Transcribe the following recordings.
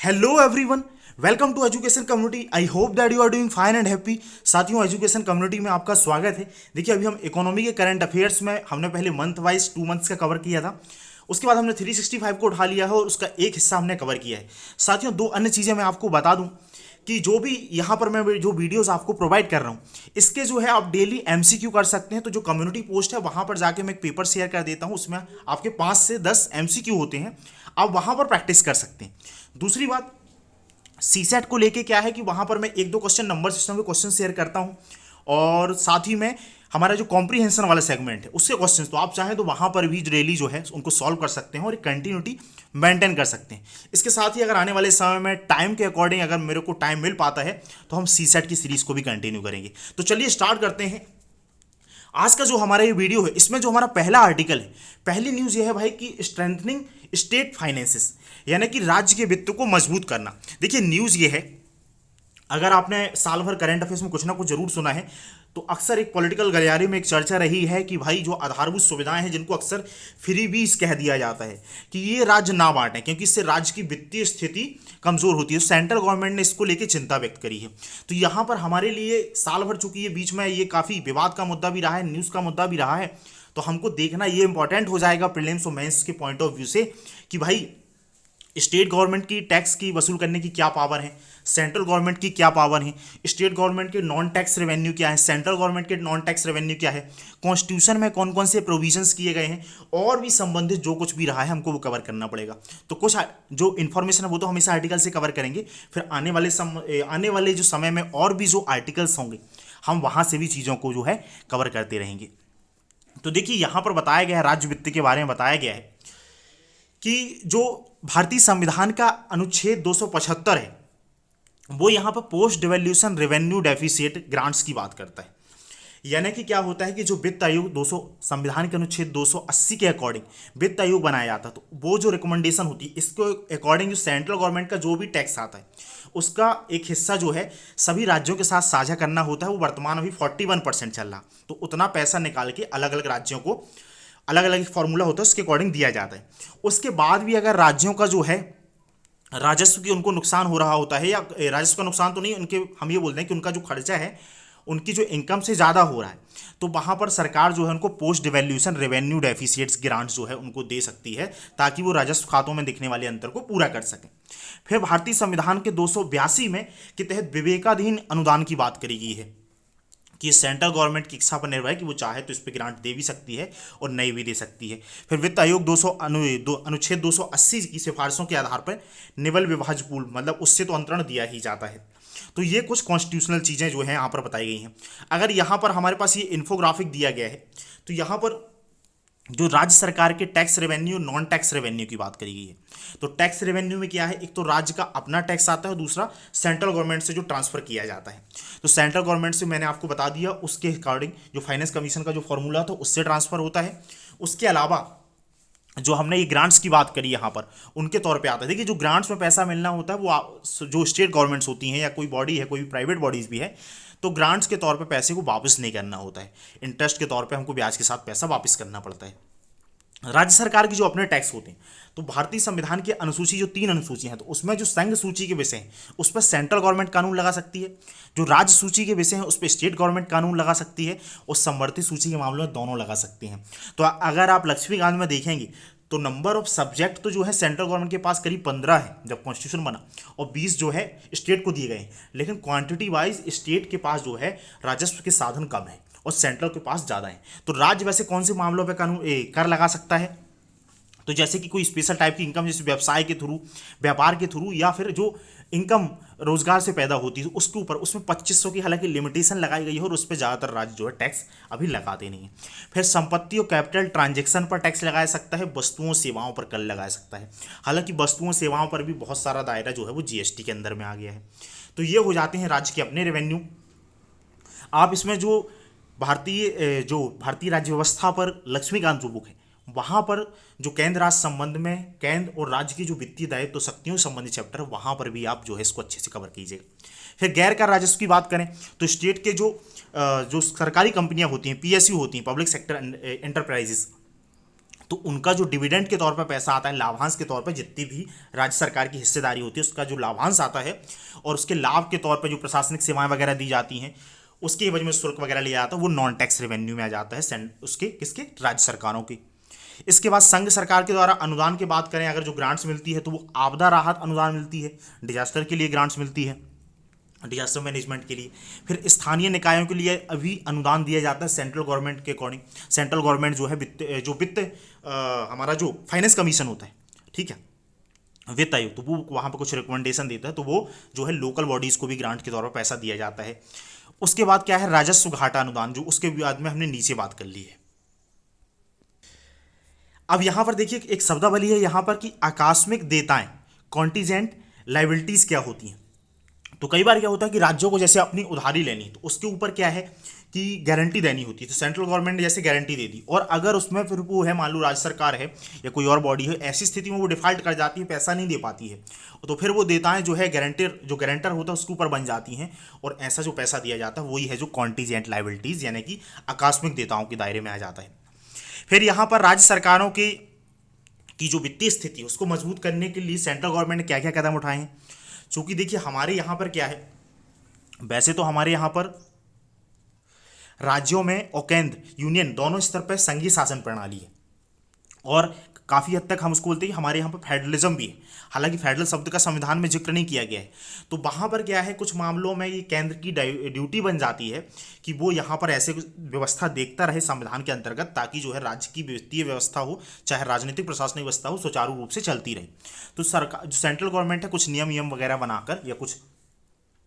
Hello everyone, welcome to education community. I hope that you are doing fine and happy. साथियों, education community में आपका स्वागत है। देखिए, अभी हम इकोनॉमी के करंट अफेयर्स में हमने पहले मंथ वाइज 2 मंथ्स का कवर किया था। उसके बाद हमने 365 को उठा लिया है और उसका एक हिस्सा हमने कवर किया है। साथियों, दो अन्य चीज़ें मैं आपको बता दूं कि जो भी यहाँ पर मैं जो वीडियोस आपको प्रोवाइड कर रहा हूँ, इसके जो है आप डेली एमसीक्यू कर सकते हैं। तो जो कम्युनिटी पोस्ट है वहाँ पर जाके मैं एक पेपर शेयर कर देता हूँ, उसमें आपके 5 से 10 एमसीक्यू होते हैं, आप वहाँ पर प्रैक्टिस कर सकते हैं। दूसरी बात, सीसेट को लेके क्या है कि वहां पर मैं एक दो क्वेश्चन नंबर सिस्टम के क्वेश्चन शेयर करता हूं, और साथ ही में हमारा जो कॉम्प्रीहेंशन वाला सेगमेंट है उसके क्वेश्चंस तो आप चाहें तो वहां पर भी डेली जो है उनको सॉल्व कर सकते हैं और एक कंटिन्यूटी मेंटेन कर सकते हैं। इसके साथ ही अगर आने वाले समय में टाइम के अकॉर्डिंग अगर मेरे को टाइम मिल पाता है तो हम सीसेट की सीरीज को भी कंटिन्यू करेंगे। तो चलिए स्टार्ट करते हैं। आज का जो हमारा ये वीडियो है, इसमें जो हमारा पहला आर्टिकल है, पहली न्यूज़ ये है भाई कि स्ट्रेंथनिंग स्टेट फाइनेंसेस, यानी कि राज्य के वित्त को मजबूत करना। देखिए, न्यूज़ ये है, अगर आपने साल भर करंट अफेयर्स में कुछ ना कुछ जरूर सुना है, तो अक्सर एक पॉलिटिकल गलियारे में एक चर्चा रही है कि भाई जो आधारभूत सुविधाएं हैं, जिनको अक्सर फ्रीबीज कह दिया जाता है, कि ये राज्य ना बांटें क्योंकि इससे राज्य की वित्तीय स्थिति कमजोर होती है। सेंट्रल गवर्नमेंट ने इसको लेकर चिंता व्यक्त करी है। तो यहाँ पर हमारे लिए साल भर चूंकि ये बीच में ये काफ़ी विवाद का मुद्दा भी रहा है, न्यूज़ का मुद्दा भी रहा है, तो हमको देखना ये इंपॉर्टेंट हो जाएगा प्रीलिम्स और मेंस के पॉइंट ऑफ व्यू से कि भाई स्टेट गवर्नमेंट की टैक्स की वसूल करने की क्या पावर है, सेंट्रल गवर्नमेंट की क्या पावर है, स्टेट गवर्नमेंट के नॉन टैक्स रेवेन्यू क्या है, सेंट्रल गवर्नमेंट के नॉन टैक्स रेवेन्यू क्या है, कॉन्स्टिट्यूशन में कौन कौन से प्रोविजंस किए गए हैं, और भी संबंधित जो कुछ भी रहा है हमको वो कवर करना पड़ेगा। तो कुछ जो इन्फॉर्मेशन है वो तो हमेशा आर्टिकल से कवर करेंगे, फिर आने वाले जो समय में और भी जो आर्टिकल्स होंगे हम वहाँ से भी चीज़ों को जो है कवर करते रहेंगे। तो देखिए, यहाँ पर बताया गया है, राज्य वित्त के बारे में बताया गया है कि जो भारतीय संविधान का अनुच्छेद 275 है, वो यहाँ पर पोस्ट डिवैल्यूशन रेवेन्यू डेफिसिट ग्रांट्स की बात करता है। यानी कि क्या होता है कि जो वित्त आयोग 200 संविधान के अनुच्छेद 280 के अकॉर्डिंग वित्त आयोग बनाया जाता है, तो वो जो रिकमेंडेशन होती है, इसको अकॉर्डिंग जो सेंट्रल गवर्नमेंट का जो भी टैक्स आता है उसका एक हिस्सा जो है सभी राज्यों के साथ साझा करना होता है। वो वर्तमान अभी 41% चल रहा, तो उतना पैसा निकाल के अलग अलग राज्यों को अलग अलग फॉर्मूला होता है, उसके अकॉर्डिंग दिया जाता है। उसके बाद भी अगर राज्यों का जो है राजस्व की उनको नुकसान हो रहा होता है, या राजस्व का नुकसान तो नहीं, उनके हम ये बोलते हैं कि उनका जो खर्चा है उनकी जो इनकम से ज़्यादा हो रहा है, तो वहाँ पर सरकार जो है उनको पोस्ट डिवैल्यूशन रेवेन्यू डेफिसिट्स ग्रांट्स जो है उनको दे सकती है, ताकि वो राजस्व खातों में दिखने वाले अंतर को पूरा कर सकें। फिर भारतीय संविधान के 282 में के तहत विवेकाधीन अनुदान की बात करी गई है कि ये सेंट्रल गवर्नमेंट की इच्छा पर निर्भर है कि वो चाहे तो इस पर ग्रांट दे भी सकती है और नहीं भी दे सकती है। फिर वित्त आयोग अनुच्छेद 280 की सिफारिशों के आधार पर निवल विभाज्य पूल, मतलब उससे तो अंतरण दिया ही जाता है। तो ये कुछ कॉन्स्टिट्यूशनल चीज़ें जो हैं यहाँ पर बताई गई हैं। अगर यहाँ पर हमारे पास ये इन्फोग्राफिक दिया गया है, तो यहाँ पर जो राज्य सरकार के tax revenue non tax revenue की बात करी गई है। तो टैक्स रेवेन्यू में क्या है, एक तो राज्य का अपना टैक्स आता है, दूसरा सेंट्रल गवर्नमेंट से जो ट्रांसफर किया जाता है। तो सेंट्रल गवर्नमेंट से मैंने आपको बता दिया, उसके अकॉर्डिंग जो फाइनेंस कमीशन का जो फॉर्मूला था उससे ट्रांसफर होता है। उसके अलावा जो हमने ये ग्रांट्स की बात करी यहाँ पर, उनके तौर पे आता है। देखिए, जो ग्रांट्स में पैसा मिलना होता है वो जो स्टेट गवर्नमेंट्स होती हैं या कोई बॉडी है, कोई भी प्राइवेट बॉडीज भी है, तो ग्रांट्स के तौर पे पैसे को वापस नहीं करना होता है, इंटरेस्ट के तौर पे हमको ब्याज के साथ पैसा वापस करना पड़ता है। राज्य सरकार की जो अपने टैक्स होते हैं, तो भारतीय संविधान की अनुसूची जो 3 अनुसूचियां हैं, तो उसमें जो संघ सूची के विषय हैं उस पर सेंट्रल गवर्नमेंट कानून लगा सकती है, जो राज्य सूची के विषय हैं उस पर स्टेट गवर्नमेंट कानून लगा सकती है, और समवर्ती सूची के मामलों में दोनों लगा सकती हैं। तो अगर आप लक्ष्मीकांत में देखेंगे तो नंबर ऑफ सब्जेक्ट तो जो है सेंट्रल गवर्नमेंट के पास करीब 15 है जब कॉन्स्टिट्यूशन बना, और 20 जो है स्टेट को दिए गए हैं, लेकिन क्वांटिटी वाइज स्टेट के पास जो है राजस्व के साधन कम है और सेंट्रल के पास ज़्यादा है। तो राज्य वैसे कौन से मामलों पे कानून कर लगा सकता है, तो जैसे कि कोई स्पेशल टाइप की इनकम, जैसे व्यवसाय के थ्रू, व्यापार के थ्रू, या फिर जो इनकम रोजगार से पैदा होती है उसके ऊपर, उसमें 2500 की हालांकि लिमिटेशन लगाई गई है, और उस पर ज़्यादातर राज्य जो है टैक्स अभी लगाते नहीं है। फिर संपत्ति और कैपिटल ट्रांजेक्शन पर टैक्स लगाया सकता है, वस्तुओं सेवाओं पर कर लगा सकता है। हालांकि वस्तुओं सेवाओं पर भी बहुत सारा दायरा जो है वो जीएसटी के अंदर में आ गया है। तो ये हो जाते हैं राज्य के अपने रेवेन्यू। आप इसमें जो भारतीय राज्य व्यवस्था पर लक्ष्मीकांत जो बुक है, वहाँ पर जो केंद्र राज्य संबंध में केंद्र और राज्य की जो वित्तीय दायित्व शक्तियों से संबंधित चैप्टर है, वहाँ पर भी आप जो है इसको अच्छे से कवर कीजिएगा। फिर गैर कर राजस्व की बात करें तो स्टेट के जो सरकारी कंपनियां होती हैं, पीएसयू होती हैं, पब्लिक सेक्टर एंटरप्राइजेस, तो उनका जो डिविडेंड के तौर पर पैसा आता है, लाभांश के तौर पर, जितनी भी राज्य सरकार की हिस्सेदारी होती है उसका जो लाभांश आता है और उसके लाभ के तौर पर जो प्रशासनिक सेवाएं वगैरह दी जाती हैं उसके एवज में शुल्क वगैरह लिया जाता है, वो नॉन टैक्स रेवेन्यू में आ जाता है उसके किसके, राज्य सरकारों की। इसके बाद संघ सरकार के द्वारा अनुदान की बात करें, अगर जो ग्रांट्स मिलती है तो वो आपदा राहत अनुदान मिलती है, डिजास्टर के लिए ग्रांट्स मिलती है, डिजास्टर मैनेजमेंट के लिए। फिर स्थानीय निकायों के लिए अभी अनुदान दिया जाता है सेंट्रल गवर्नमेंट के अकॉर्डिंग। सेंट्रल गवर्नमेंट जो है वित्त हमारा जो फाइनेंस कमीशन होता है, ठीक है, वित्त आयोग, तो वो वहाँ पर कुछ रिकमेंडेशन देता है, तो वो जो है लोकल बॉडीज़ को भी ग्रांट के तौर पर पैसा दिया जाता है। उसके बाद क्या है, राजस्व घाटा अनुदान, जो उसके बाद में हमने नीचे बात कर ली है। अब यहां पर देखिए एक शब्दावली है यहां पर कि आकस्मिक देयताएं, कॉन्टीजेंट लाइबिलिटीज क्या होती हैं। तो कई बार क्या होता है कि राज्यों को जैसे अपनी उधारी लेनी, तो उसके ऊपर क्या है कि गारंटी देनी होती है, तो सेंट्रल गवर्नमेंट ने जैसे गारंटी दे दी, और अगर उसमें फिर वो है, मान लो राज्य सरकार है या कोई और बॉडी है, ऐसी स्थिति में वो डिफॉल्ट कर जाती है, पैसा नहीं दे पाती है, तो फिर वो देयताएं जो है गारंटर होता है उसके ऊपर बन जाती हैं, और ऐसा जो पैसा दिया जाता है वही है जो कॉन्टीजेंट लाइबिलिटीज यानी कि आकस्मिक देयताओं के दायरे में आ जाता है। फिर यहाँ पर राज्य सरकारों की जो वित्तीय स्थिति है उसको मजबूत करने के लिए सेंट्रल गवर्नमेंट ने क्या क्या कदम उठाए हैं। क्योंकि देखिए हमारे यहाँ पर क्या है, वैसे तो हमारे यहाँ पर राज्यों में और केंद्र यूनियन दोनों स्तर पर संघीय शासन प्रणाली है, और काफ़ी हद तक हम उसको बोलते हैं कि हमारे यहाँ पर फेडरलिज्म भी है। हालांकि फेडरल शब्द का संविधान में जिक्र नहीं किया गया है, तो वहाँ पर क्या है, कुछ मामलों में ये केंद्र की ड्यूटी बन जाती है कि वो यहाँ पर ऐसे व्यवस्था देखता रहे संविधान के अंतर्गत, ताकि जो है राज्य की वित्तीय व्यवस्था हो, चाहे राजनीतिक प्रशासनिक व्यवस्था हो, सुचारू रूप से चलती रहे। तो सरकार जो सेंट्रल गवर्नमेंट है कुछ नियम वगैरह बनाकर या कुछ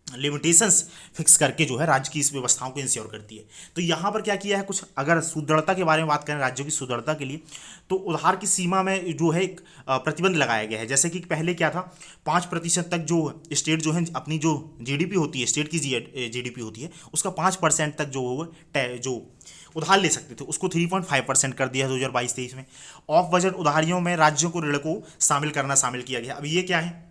लिमिटेशंस फिक्स करके जो है राज्य की इस व्यवस्थाओं को इंश्योर करती है। तो यहाँ पर क्या किया है, कुछ अगर सुदृढ़ता के बारे में बात करें राज्यों की सुदृढ़ता के लिए, तो उधार की सीमा में जो है एक प्रतिबंध लगाया गया है। जैसे कि पहले क्या था, 5% तक जो स्टेट जो है अपनी जो जीडीपी होती है, स्टेट की जीडीपी होती है, उसका 5% तक जो उधार ले सकते थे, उसको 3.5% कर दिया 2022-23 में। ऑफ बजट उधारियों में राज्यों को ऋण को शामिल किया गया। अब ये क्या है,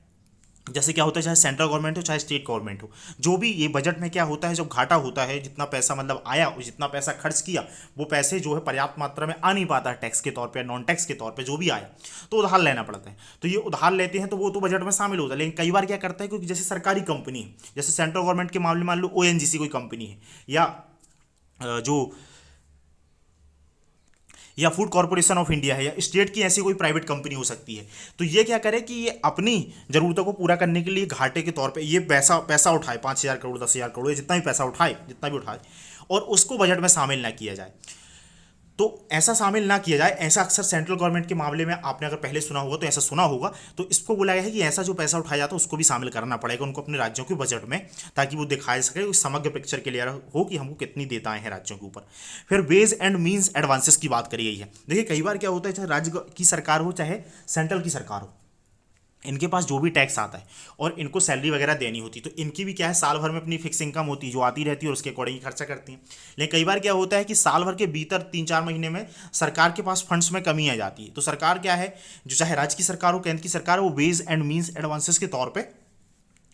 जैसे क्या होता है, चाहे सेंट्रल गवर्नमेंट हो चाहे स्टेट गवर्नमेंट हो, जो भी ये बजट में क्या होता है, जब घाटा होता है, जितना पैसा मतलब आया और जितना पैसा खर्च किया, वो पैसे जो है पर्याप्त मात्रा में आ नहीं पाता है टैक्स के तौर पे, नॉन टैक्स के तौर पे जो भी आया, तो उधार लेना पड़ता है। तो ये उधार लेते हैं तो वो तो बजट में शामिल होता है, लेकिन कई बार क्या करता है, क्योंकि जैसे सरकारी कंपनी है, जैसे सेंट्रल गवर्नमेंट के मामले मान लो ओएनजीसी कोई कंपनी है, या फूड कॉर्पोरेशन ऑफ इंडिया है, या स्टेट की ऐसी कोई प्राइवेट कंपनी हो सकती है, तो ये क्या करे कि ये अपनी जरूरतों को पूरा करने के लिए घाटे के तौर पे ये पैसा उठाए, 5,000 करोड़ 10,000 करोड़, जितना भी पैसा उठाए, जितना भी उठाए, और उसको बजट में शामिल ना किया जाए। तो ऐसा शामिल ना किया जाए, ऐसा अक्सर सेंट्रल गवर्नमेंट के मामले में आपने अगर पहले सुना होगा तो ऐसा सुना होगा, तो इसको बोला गया है कि ऐसा जो पैसा उठाया जाता है उसको भी शामिल करना पड़ेगा उनको अपने राज्यों के बजट में, ताकि वो दिखाया सके, समग्र पिक्चर क्लियर हो कि हमको कितनी देयताएं हैं राज्यों के ऊपर। फिर वेज एंड मीन्स एडवांसेस की बात करी गई है। देखिए कई बार क्या होता है, चाहे राज्य की सरकार हो चाहे सेंट्रल की सरकार हो, इनके पास जो भी टैक्स आता है और इनको सैलरी वगैरह देनी होती है, तो इनकी भी क्या है, साल भर में अपनी फिक्स इनकम होती है जो आती रहती है, और उसके अकॉर्डिंग खर्चा करती हैं। लेकिन कई बार क्या होता है कि साल भर के भीतर 3-4 महीने में सरकार के पास फंड्स में कमी आ जाती है, तो सरकार क्या है, जो चाहे राज्य की सरकार हो केंद्र की सरकार हो, वो वेज एंड मीन्स एडवांसेस के तौर पर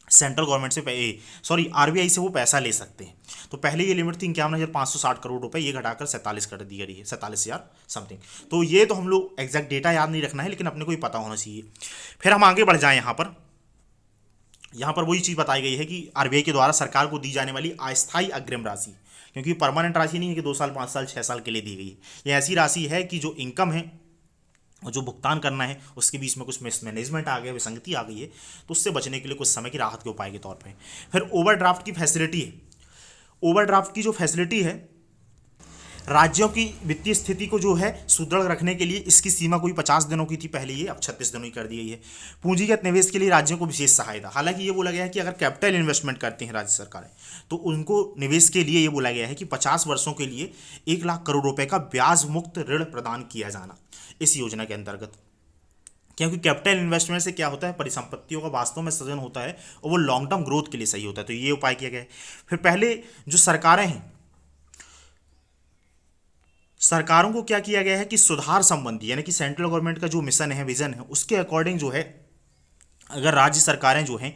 सेंट्रल गवर्नमेंट से आरबीआई से वो पैसा ले सकते हैं। तो पहले ये लिमिट थी 51,560 करोड़ रुपए, ये घटाकर 47 कर दी गई है, 47,000 समथिंग। तो ये तो हम लोग एग्जैक्ट डेटा याद नहीं रखना है, लेकिन अपने को ही पता होना चाहिए। फिर हम आगे बढ़ जाएं, यहाँ पर वही चीज़ बताई गई है कि आरबीआई के द्वारा सरकार को दी जाने वाली अस्थायी अग्रिम राशि, क्योंकि परमानेंट राशि नहीं है कि 2 साल 5 साल 6 साल के लिए दी गई है, ये ऐसी राशि है कि जो इनकम है और जो भुगतान करना है उसके बीच में कुछ मिसमैनेजमेंट आ गया, विसंगति आ गई है, तो उससे बचने के लिए कुछ समय की राहत के उपाय के तौर पे। फिर ओवरड्राफ्ट की फैसिलिटी है। ओवरड्राफ्ट की जो फैसिलिटी है, राज्यों की वित्तीय स्थिति को जो है सुदृढ़ रखने के लिए इसकी सीमा कोई 50 दिनों की थी पहले, ये अब 36 दिनों की कर दी गई है। पूंजीगत निवेश के लिए राज्यों को विशेष सहायता, हालांकि ये बोला गया है कि अगर कैपिटल इन्वेस्टमेंट करती हैं राज्य सरकारें तो उनको निवेश के लिए ये बोला गया है कि 50 वर्षों के लिए 1 लाख करोड़ रुपए का ब्याज मुक्त ऋण प्रदान किया जाना इस योजना के अंतर्गत। क्योंकि कैपिटल इन्वेस्टमेंट से क्या होता है, परिसंपत्तियों का वास्तव में सृजन होता है और वो लॉन्ग टर्म ग्रोथ के लिए सही होता है, तो ये उपाय किया गया है। फिर पहले जो सरकारें हैं, सरकारों को क्या किया गया है कि सुधार संबंधी यानी कि सेंट्रल गवर्नमेंट का जो मिशन है, विजन है, उसके अकॉर्डिंग जो है, अगर राज्य सरकारें जो हैं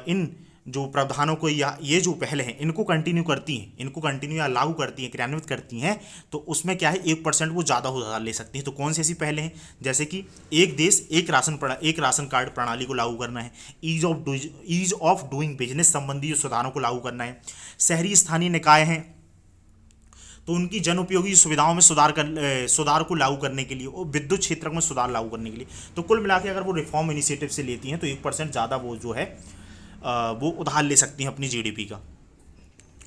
इन जो प्रावधानों को या ये जो पहले हैं इनको कंटिन्यू करती हैं, इनको कंटिन्यू या लागू करती हैं, क्रियान्वित करती हैं, तो उसमें क्या है 1% वो ज़्यादा उधार ले सकती हैं। तो कौन सी ऐसी पहले हैं, जैसे कि एक देश एक राशन कार्ड प्रणाली को लागू करना है, ईज ऑफ डूइंग बिजनेस संबंधी जो सुधारों को लागू करना है, शहरी स्थानीय निकाय हैं तो उनकी जन उपयोगी सुविधाओं में सुधार को लागू करने के लिए और विद्युत क्षेत्र में सुधार लागू करने के लिए। तो कुल मिला के अगर वो रिफॉर्म इनिशिएटिव से लेती हैं तो 1% ज़्यादा वो जो है वो उधार ले सकती हैं अपनी जीडीपी का।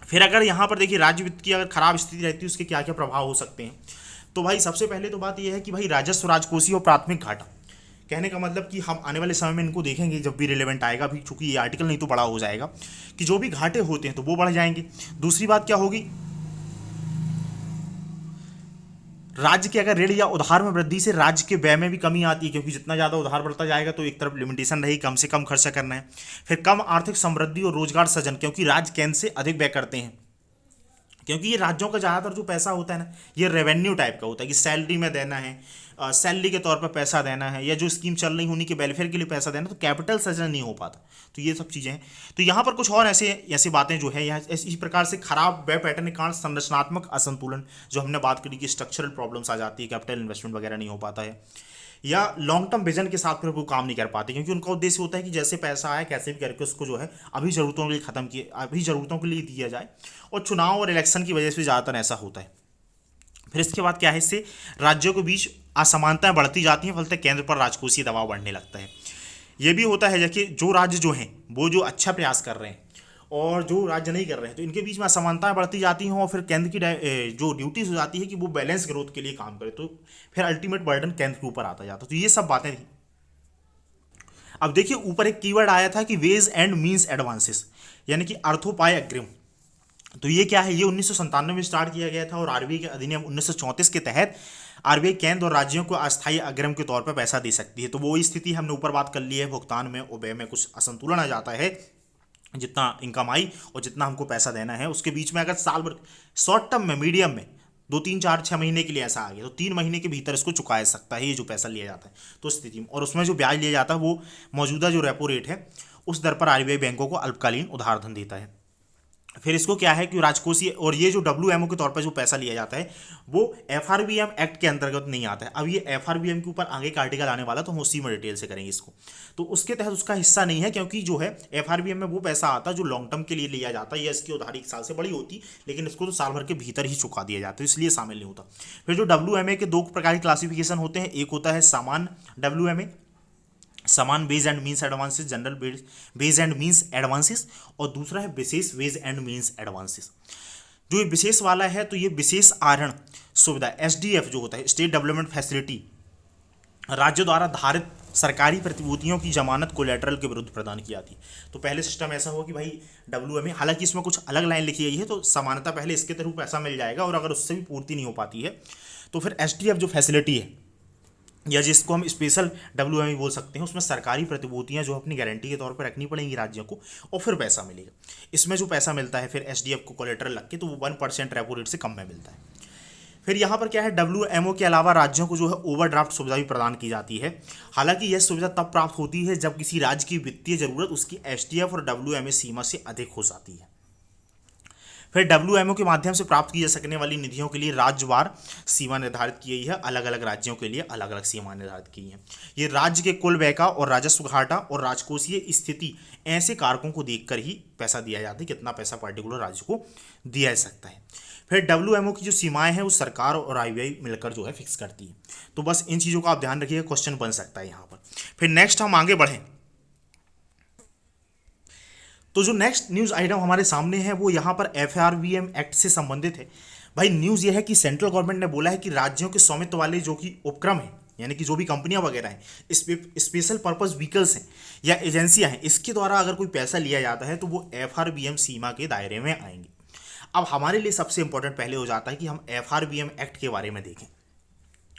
फिर अगर यहाँ पर देखिए राज्य वित्त की अगर खराब स्थिति रहती है उसके क्या क्या प्रभाव हो सकते हैं। तो भाई सबसे पहले तो बात यह है कि भाई राजस्व, राजकोषीय और प्राथमिक घाटा, कहने का मतलब कि हम आने वाले समय में इनको देखेंगे जब भी रिलेवेंट आएगा भी, चूंकि ये आर्टिकल नहीं तो बड़ा हो जाएगा, कि जो भी घाटे होते हैं तो वो बढ़ जाएंगे। दूसरी बात क्या होगी, राज्य के अगर ऋण या उधार में वृद्धि से राज्य के व्यय में भी कमी आती है, क्योंकि जितना ज़्यादा उधार बढ़ता जाएगा तो एक तरफ लिमिटेशन रहेगी, कम से कम खर्चा करना है। फिर कम आर्थिक समृद्धि और रोजगार सृजन, क्योंकि राज्य केंद्र से अधिक व्यय करते हैं, क्योंकि ये राज्यों का ज़्यादातर जो पैसा होता है ना ये रेवेन्यू टाइप का होता है कि सैलरी में देना है, सैलरी के तौर पर पैसा देना है, या जो स्कीम चल रही होनी के वेलफेयर के लिए पैसा देना, तो कैपिटल सृजन नहीं हो पाता। तो ये सब चीज़ें हैं। तो यहाँ पर कुछ और ऐसे ऐसी बातें जो है यहाँ इसी प्रकार से खराब व्यय पैटर्न के कारण संरचनात्मक असंतुलन जो हमने बात करी कि स्ट्रक्चरल प्रॉब्लम्स आ जाती है, कैपिटल इन्वेस्टमेंट वगैरह नहीं हो पाता है, या लॉन्ग टर्म विजन के साथ फिर वो काम नहीं कर पाते, क्योंकि उनका उद्देश्य होता है कि जैसे पैसा आया कैसे भी करके उसको जो है अभी ज़रूरतों के लिए ख़त्म किए, अभी ज़रूरतों के लिए दिया जाए, और चुनाव और इलेक्शन की वजह से ज़्यादातर ऐसा होता है। फिर इसके बाद क्या है, इससे राज्यों के बीच असमानताएं बढ़ती जाती हैं, फलतः केंद्र पर राजकोषीय दबाव बढ़ने लगता है। ये भी होता है कि जो राज्य जो हैं वो जो अच्छा प्रयास कर रहे हैं और जो राज्य नहीं कर रहे हैं तो इनके बीच में असमानताएं बढ़ती जाती हैं, और फिर केंद्र की जो ड्यूटीज हो जाती है कि वो बैलेंस ग्रोथ के लिए काम करे, तो फिर अल्टीमेट बर्डन केंद्र के ऊपर आता जाता है। तो ये सब बातें थी। अब देखिए ऊपर एक कीवर्ड आया था कि वेज एंड मीन्स एडवांसेस, यानी कि अर्थोपाय अग्रिम। तो ये क्या है, ये 1997 में स्टार्ट किया गया था और आरबीआई के अधिनियम 1934 के तहत आरबीआई केंद्र और राज्यों को अस्थायी अग्रिम के तौर पर पैसा दे सकती है। तो वो स्थिति हमने ऊपर बात कर ली है, भुगतान में और व्यय में कुछ असंतुलन आ जाता है, जितना इनकम आई और जितना हमको पैसा देना है उसके बीच में अगर साल भर शॉर्ट टर्म में, मीडियम में 2 3 4 6 महीने के लिए ऐसा आ गया तो 3 महीने के भीतर इसको चुका सकता है ये जो पैसा लिया जाता है तो स्थिति में। और उसमें जो ब्याज लिया जाता है वो मौजूदा जो रेपो रेट है उस दर पर आरबीआई बैंकों को अल्पकालीन उधार धन देता है। फिर इसको क्या है कि राजकोषीय, और ये जो डब्ल्यूएमओ के तौर पर जो पैसा लिया जाता है वो एफआरबीएम एक्ट के अंतर्गत नहीं आता है। अब ये एफआरबीएम के ऊपर आगे का आर्टिकल आने वाला तो हम उसी में डिटेल से करेंगे इसको, तो उसके तहत उसका हिस्सा नहीं है, क्योंकि जो है एफआरबीएम में वो पैसा आता है जो लॉन्ग टर्म के लिए लिया जाता है, या इसकी उधारी 1 साल से बड़ी होती लेकिन इसको तो साल भर के भीतर ही चुका दिया जाता है, इसलिए शामिल नहीं होता। फिर जो डब्ल्यूएमए के 2 प्रकार के क्लासिफिकेशन होते हैं, एक होता है सामान्य डब्ल्यूएमए, समान ways and means advances, general ways and means advances, और दूसरा है विशेष वेज एंड मीन्स एडवांसेस। जो ये विशेष वाला है तो ये विशेष आहरण सुविधा एसडीएफ जो होता है, स्टेट डेवलपमेंट फैसिलिटी, राज्य द्वारा धारित सरकारी प्रतिभूतियों की जमानत कोलेटरल के विरुद्ध प्रदान की जाती है। तो पहले सिस्टम ऐसा हुआ कि भाई डब्ल्यूएमए, हालांकि इसमें कुछ अलग लाइन लिखी गई है तो समानता पहले इसके थ्रू पैसा मिल जाएगा, और अगर उससे भी पूर्ति नहीं हो पाती है तो फिर एसडीएफ जो फैसिलिटी है या जिसको हम स्पेशल डब्ल्यूएमई बोल सकते हैं, उसमें सरकारी प्रतिभूतियां जो अपनी गारंटी के तौर पर रखनी पड़ेंगी राज्यों को और फिर पैसा मिलेगा। इसमें जो पैसा मिलता है फिर एसडीएफ को कोलेटरल लग के तो वो 1% रेपो रेट से कम में मिलता है। फिर यहाँ पर क्या है, डब्ल्यूएमओ के अलावा राज्यों को जो है ओवरड्राफ्ट सुविधा भी प्रदान की जाती है। हालांकि यह सुविधा तब प्राप्त होती है जब किसी राज्य की वित्तीय जरूरत उसकी एसडीएफ और डब्ल्यूएमए सीमा से अधिक हो जाती है। फिर डब्ल्यूएमओ के माध्यम से प्राप्त की जा सकने वाली निधियों के लिए राज्यवार सीमा निर्धारित की गई है, अलग अलग राज्यों के लिए अलग अलग सीमा निर्धारित की है। ये राज्य के कुल व्यय का और राजस्व घाटा और राजकोषीय स्थिति ऐसे कारकों को देखकर ही पैसा दिया जाता है, कितना पैसा पर्टिकुलर राज्य को दिया जा सकता है। फिर डब्ल्यूएमओ की जो सीमाएं हैं वो सरकार और आरबीआई मिलकर जो है फिक्स करती है। तो बस इन चीज़ों का आप ध्यान रखिएगा, क्वेश्चन बन सकता है यहाँ पर। फिर नेक्स्ट हम आगे बढ़ें तो जो नेक्स्ट न्यूज़ आइटम हमारे सामने है वो यहाँ पर एफआरबीएम एक्ट से संबंधित है। भाई न्यूज़ ये है कि सेंट्रल गवर्नमेंट ने बोला है कि राज्यों के स्वामित्व वाले जो कि उपक्रम है, यानी कि जो भी कंपनियां वगैरह हैं, स्पेशल पर्पस व्हीकल्स हैं या एजेंसियां हैं, इसके द्वारा अगर कोई पैसा लिया जाता है तो वो एफआरबीएम सीमा के दायरे में आएंगे। अब हमारे लिए सबसे इंपॉर्टेंट पहले हो जाता है कि हम एफआरबीएम एक्ट के बारे में देखें।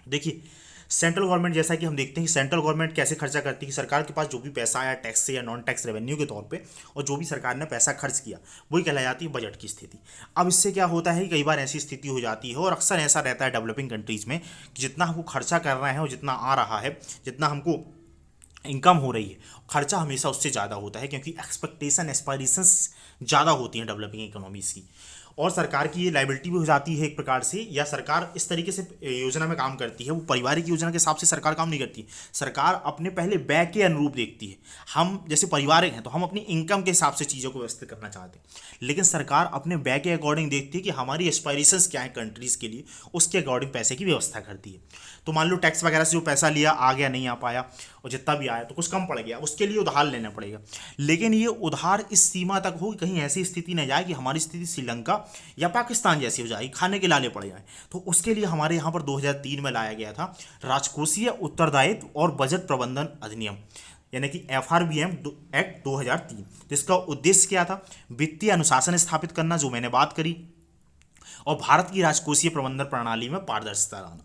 देखिए सेंट्रल गवर्नमेंट, जैसा कि हम देखते हैं कि सेंट्रल गवर्नमेंट कैसे खर्चा करती है, कि सरकार के पास जो भी पैसा आया टैक्स से या नॉन टैक्स रेवेन्यू के तौर पे और जो भी सरकार ने पैसा खर्च किया वही कहलाई जाती है बजट की स्थिति। अब इससे क्या होता है, कई बार ऐसी स्थिति हो जाती है और अक्सर ऐसा रहता है डेवलपिंग कंट्रीज़ में कि जितना हमको खर्चा करना है और जितना आ रहा है, जितना हमको इनकम हो रही है, खर्चा हमेशा उससे ज़्यादा होता है, क्योंकि एक्सपेक्टेशन एस्पायरेशंस ज़्यादा होती हैं डेवलपिंग इकोनॉमीज़ की। और सरकार की ये लाइबिलिटी भी हो जाती है एक प्रकार से, या सरकार इस तरीके से योजना में काम करती है, वो पारिवारिक योजना के हिसाब से सरकार काम नहीं करती। सरकार अपने पहले व्यय के अनुरूप देखती है। हम जैसे पारिवारिक हैं तो हम अपनी इनकम के हिसाब से चीज़ों को व्यवस्थित करना चाहते हैं, लेकिन सरकार अपने व्यय के अकॉर्डिंग देखती है कि हमारी एस्पायरेशंस क्या है कंट्रीज़ के लिए, उसके अकॉर्डिंग पैसे की व्यवस्था करती है। तो मान लो टैक्स वगैरह से जो पैसा लिया आ गया, नहीं आ पाया, और जितना भी आया तो कुछ कम पड़ गया, उसके लिए उधार लेना पड़ेगा। लेकिन ये उधार इस सीमा तक हो कि कहीं ऐसी स्थिति न जाए कि हमारी स्थिति श्रीलंका या पाकिस्तान जैसी हो जाए, खाने के लाले पड़ जाए। तो उसके लिए हमारे यहाँ पर 2003 में लाया गया था राजकोषीय उत्तरदायित्व और बजट प्रबंधन अधिनियम, यानी कि FRBM एक्ट 2003। जिसका उद्देश्य क्या था? वित्तीय अनुशासन स्थापित करना, जो मैंने बात करी, और भारत की राजकोषीय प्रबंधन प्रणाली में पारदर्शिता लाना।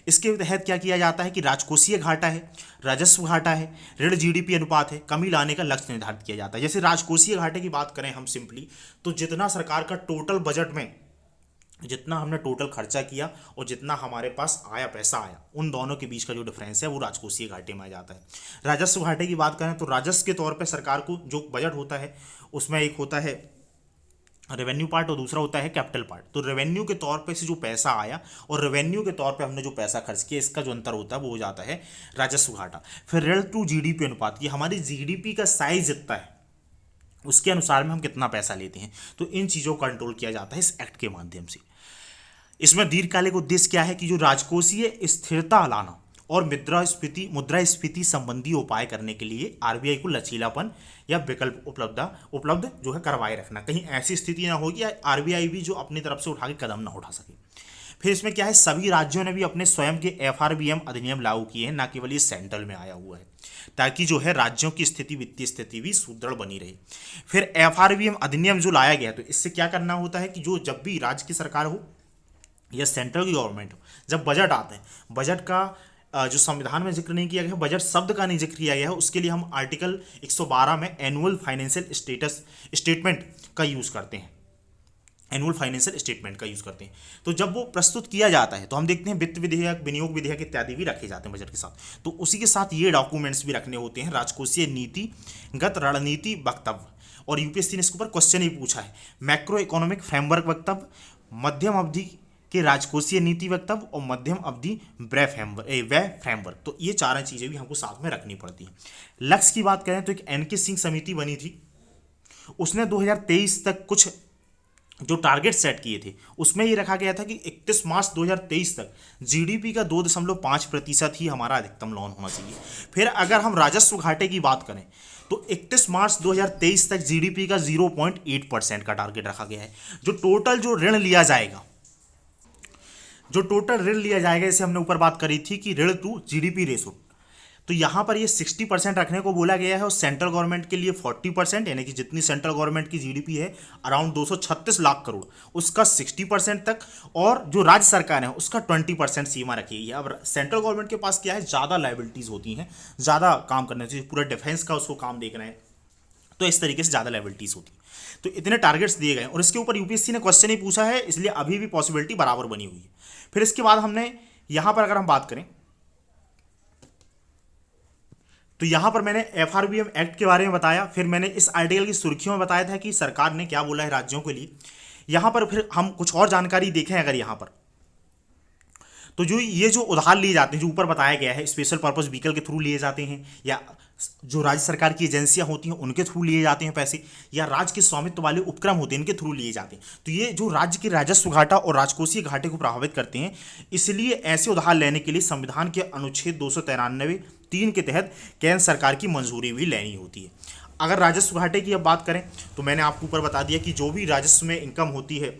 इसके तहत क्या किया जाता है कि राजकोषीय घाटा है, राजस्व घाटा है, ऋण GDP अनुपात है, कमी लाने का लक्ष्य निर्धारित किया जाता है। जैसे राजकोषीय घाटे की बात करें हम सिंपली, तो जितना सरकार का टोटल बजट में जितना हमने टोटल खर्चा किया और जितना हमारे पास आया, पैसा आया, उन दोनों के बीच का जो डिफरेंस है वो राजकोषीय घाटे में आ जाता है। राजस्व घाटे की बात करें तो राजस्व के तौर पर सरकार को जो बजट होता है उसमें एक होता है रेवेन्यू पार्ट और दूसरा होता है कैपिटल पार्ट। तो रेवेन्यू के तौर पे से जो पैसा आया और रेवेन्यू के तौर पे हमने जो पैसा खर्च किया, इसका जो अंतर होता है वो हो जाता है राजस्व घाटा। फिर ऋण टू GDP अनुपात, की हमारी GDP का साइज जितना है उसके अनुसार में हम कितना पैसा लेते हैं, तो इन चीज़ों को कंट्रोल किया जाता है इस एक्ट के माध्यम से। इसमें दीर्घकालिक उद्देश्य क्या है कि जो राजकोषीय स्थिरता लाना और मुद्रास्फीति संबंधी उपाय करने के लिए RBI को लचीलापन या विकल्प उपलब्ध जो है करवाए रखना। कहीं ऐसी स्थिति ना होगी या RBI भी जो अपनी तरफ से उठा के कदम ना उठा सके। फिर इसमें क्या है, सभी राज्यों ने भी अपने स्वयं के FRBM अधिनियम लागू किए हैं, ना केवल ये सेंट्रल में आया हुआ है, ताकि जो है राज्यों की स्थिति, वित्तीय स्थिति भी सुदृढ़ बनी रहे। फिर FRBM अधिनियम जो लाया गया, तो इससे क्या करना होता है कि जो जब भी राज्य की सरकार हो या सेंट्रल की गवर्नमेंट हो, जब बजट आते हैं, बजट का जो संविधान में जिक्र नहीं किया गया है, बजट शब्द का नहीं जिक्र किया गया है, उसके लिए हम आर्टिकल 112 में एनुअल फाइनेंशियल स्टेटमेंट का यूज़ करते हैं। एनुअल फाइनेंशियल स्टेटमेंट का यूज़ करते हैं। तो जब वो प्रस्तुत किया जाता है तो हम देखते हैं वित्त विधेयक, विनियोग विधेयक इत्यादि भी रखे जाते हैं बजट के साथ। तो उसी के साथ ये डॉक्यूमेंट्स भी रखने होते हैं, राजकोषीय नीतिगत रणनीति वक्तव्य। और UPSC ने इसके ऊपर क्वेश्चन ही पूछा है, मैक्रो इकोनॉमिक फ्रेमवर्क वक्तव्य, मध्यम अवधि के राजकोषीय नीति वक्तव्य और मध्यम अवधि व्यय फ्रेमवर्क। तो ये चार चीज़ें भी हमको साथ में रखनी पड़ती हैं। लक्ष्य की बात करें तो एक NK सिंह समिति बनी थी, उसने 2023 तक कुछ जो टारगेट सेट किए थे, उसमें ये रखा गया था कि 31 मार्च 2023 तक GDP का 2.5% ही हमारा अधिकतम लोन होना चाहिए। फिर अगर हम राजस्व घाटे की बात करें तो 31 मार्च 2023 तक GDP का 0.8% का टारगेट रखा गया है। जो टोटल ऋण लिया जाएगा, जैसे हमने ऊपर बात करी थी कि ऋण टू GDP रेशो, तो यहाँ पर ये 60% रखने को बोला गया है और सेंट्रल गवर्नमेंट के लिए 40%, यानी कि जितनी सेंट्रल गवर्नमेंट की GDP है अराउंड 236 लाख करोड़, उसका 60% तक, और जो राज्य सरकार है उसका 20% सीमा रखी है। अब सेंट्रल गवर्नमेंट के पास क्या है, ज़्यादा लाइबिलिटीज़ होती हैं, ज़्यादा काम करना चाहिए, पूरा डिफेंस का उसको काम देखना है, तो इस तरीके से ज़्यादा लाइबिलिटीज़ होती है। तो इतने टारगेट्स दिए गए और इसके ऊपर UPSC ने क्वेश्चन ही पूछा है, इसलिए अभी भी पॉसिबिलिटी बराबर बनी हुई है। फिर इसके बाद हमने यहाँ पर अगर हम बात करें तो यहां पर मैंने FRBM एक्ट के बारे में बताया, फिर मैंने इस आर्टिकल की सुर्खियों में बताया था कि सरकार ने क्या बोला है राज्यों के लिए। यहां पर फिर हम कुछ और जानकारी देखें अगर यहां पर, तो जो ये जो उधार लिए जाते हैं, जो ऊपर बताया गया है, स्पेशल पर्पस व्हीकल के थ्रू लिए जाते हैं, या जो राज्य सरकार की एजेंसियां होती हैं उनके थ्रू लिए जाते हैं पैसे, या राज्य के स्वामित्व वाले उपक्रम होते हैं इनके थ्रू लिए जाते हैं। तो ये जो राज्य के राजस्व घाटा और राजकोषीय घाटे को प्रभावित करते हैं, इसलिए ऐसे उधार लेने के लिए संविधान के अनुच्छेद 293(3) के तहत केंद्र सरकार की मंजूरी भी लेनी होती है। अगर राजस्व घाटे की अब बात करें तो मैंने आपको ऊपर बता दिया कि जो भी राजस्व में इनकम होती है,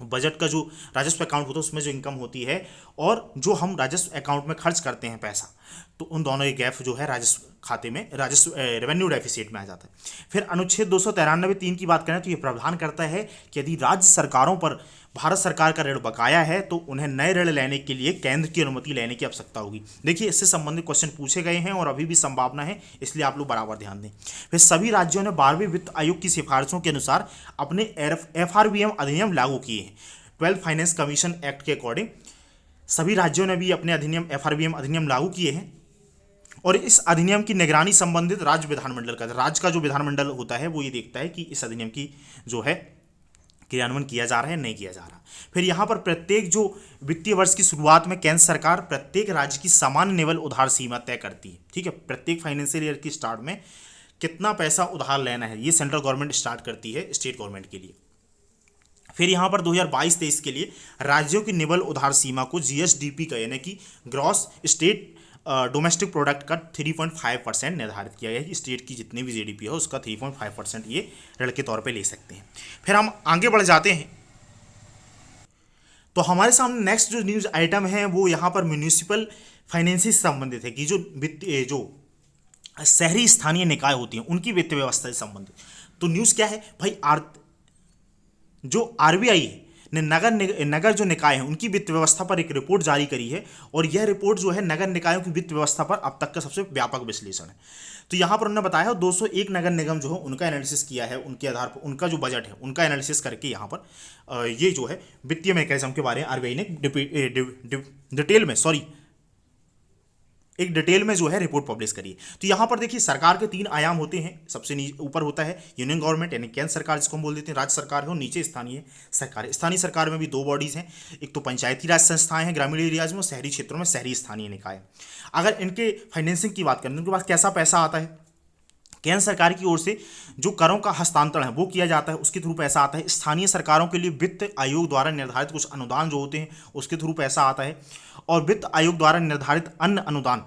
बजट का जो राजस्व अकाउंट होता है उसमें जो इनकम होती है और जो हम राजस्व अकाउंट में खर्च करते हैं पैसा, तो उन दोनों के गैप जो है राजस्व खाते में, राजस्व रेवेन्यू डेफिसिट में आ जाता है। फिर अनुच्छेद 293(3) की बात करें तो ये प्रावधान करता है कि यदि राज्य सरकारों पर भारत सरकार का ऋण बकाया है तो उन्हें नए ऋण लेने के लिए केंद्र की अनुमति लेने की आवश्यकता होगी। देखिए, इससे संबंधित क्वेश्चन पूछे गए हैं और अभी भी संभावना है, इसलिए आप लोग बराबर ध्यान दें। फिर सभी राज्यों ने 12वें वित्त आयोग की सिफारिशों के अनुसार अपने FRBM अधिनियम लागू किए हैं। 12 फाइनेंस कमीशन एक्ट के अकॉर्डिंग सभी राज्यों ने भी अपने FRBM अधिनियम लागू किए हैं और इस अधिनियम की निगरानी संबंधित राज्य विधानमंडल का, राज्य का जो विधानमंडल होता है वो ये देखता है कि इस अधिनियम की जो है क्रियान्वयन किया जा रहा है नहीं किया जा रहा। फिर यहाँ पर प्रत्येक जो वित्तीय वर्ष की शुरुआत में केंद्र सरकार प्रत्येक राज्य की सामान्य निवल उधार सीमा तय करती है। ठीक है, प्रत्येक फाइनेंशियल ईयर की स्टार्ट में कितना पैसा उधार लेना है ये सेंट्रल गवर्नमेंट स्टार्ट करती है स्टेट गवर्नमेंट के लिए। फिर यहाँ पर 2022-23 के लिए राज्यों की निवल उधार सीमा को जीएसडीपी का यानी कि ग्रॉस स्टेट डोमेस्टिक प्रोडक्ट का 3.5% निर्धारित किया गया है कि स्टेट की जितनी भी जीडीपी है उसका 3.5% ये ऋण के तौर पे ले सकते हैं। फिर हम आगे बढ़ जाते हैं तो हमारे सामने नेक्स्ट जो न्यूज़ आइटम है वो यहाँ पर म्यूनिसिपल फाइनेंस से संबंधित है कि जो वित्तीय जो शहरी स्थानीय निकाय होती हैं उनकी वित्तीय व्यवस्था से संबंधित। तो न्यूज़ क्या है भाई, जो आरबीआई ने नगर जो निकाय हैं उनकी वित्त व्यवस्था पर एक रिपोर्ट जारी करी है और यह रिपोर्ट जो है नगर निकायों की वित्त व्यवस्था पर अब तक का सबसे व्यापक विश्लेषण है। तो यहाँ पर उन्होंने बताया 201 नगर निगम जो है उनका एनालिसिस किया है, उनके आधार पर उनका जो बजट है उनका एनालिसिस करके यहाँ पर ये जो है वित्तीय मैकेनिज्म के बारे में आरबीआई ने एक डिटेल में जो है रिपोर्ट पब्लिश करी है। तो यहाँ पर देखिए सरकार के 3 आयाम होते हैं। सबसे ऊपर होता है यूनियन गवर्नमेंट यानी केंद्र सरकार जिसको हम बोल देते हैं, राज्य सरकार है, और नीचे स्थानीय सरकार है। स्थानीय सरकार में भी 2 बॉडीज़ हैं, एक तो पंचायती राज संस्थाएं हैं ग्रामीण एरियाज में, और शहरी क्षेत्रों में शहरी स्थानीय निकाय। अगर इनके फाइनेंसिंग की बात करें तो उनके पास कैसा पैसा आता है, केंद्र सरकार की ओर से जो करों का हस्तांतरण है वो किया जाता है, उसके थ्रू पैसा आता है। स्थानीय सरकारों के लिए वित्त आयोग द्वारा निर्धारित कुछ अनुदान जो होते हैं उसके थ्रू पैसा आता है, और वित्त आयोग द्वारा निर्धारित अन्य अनुदान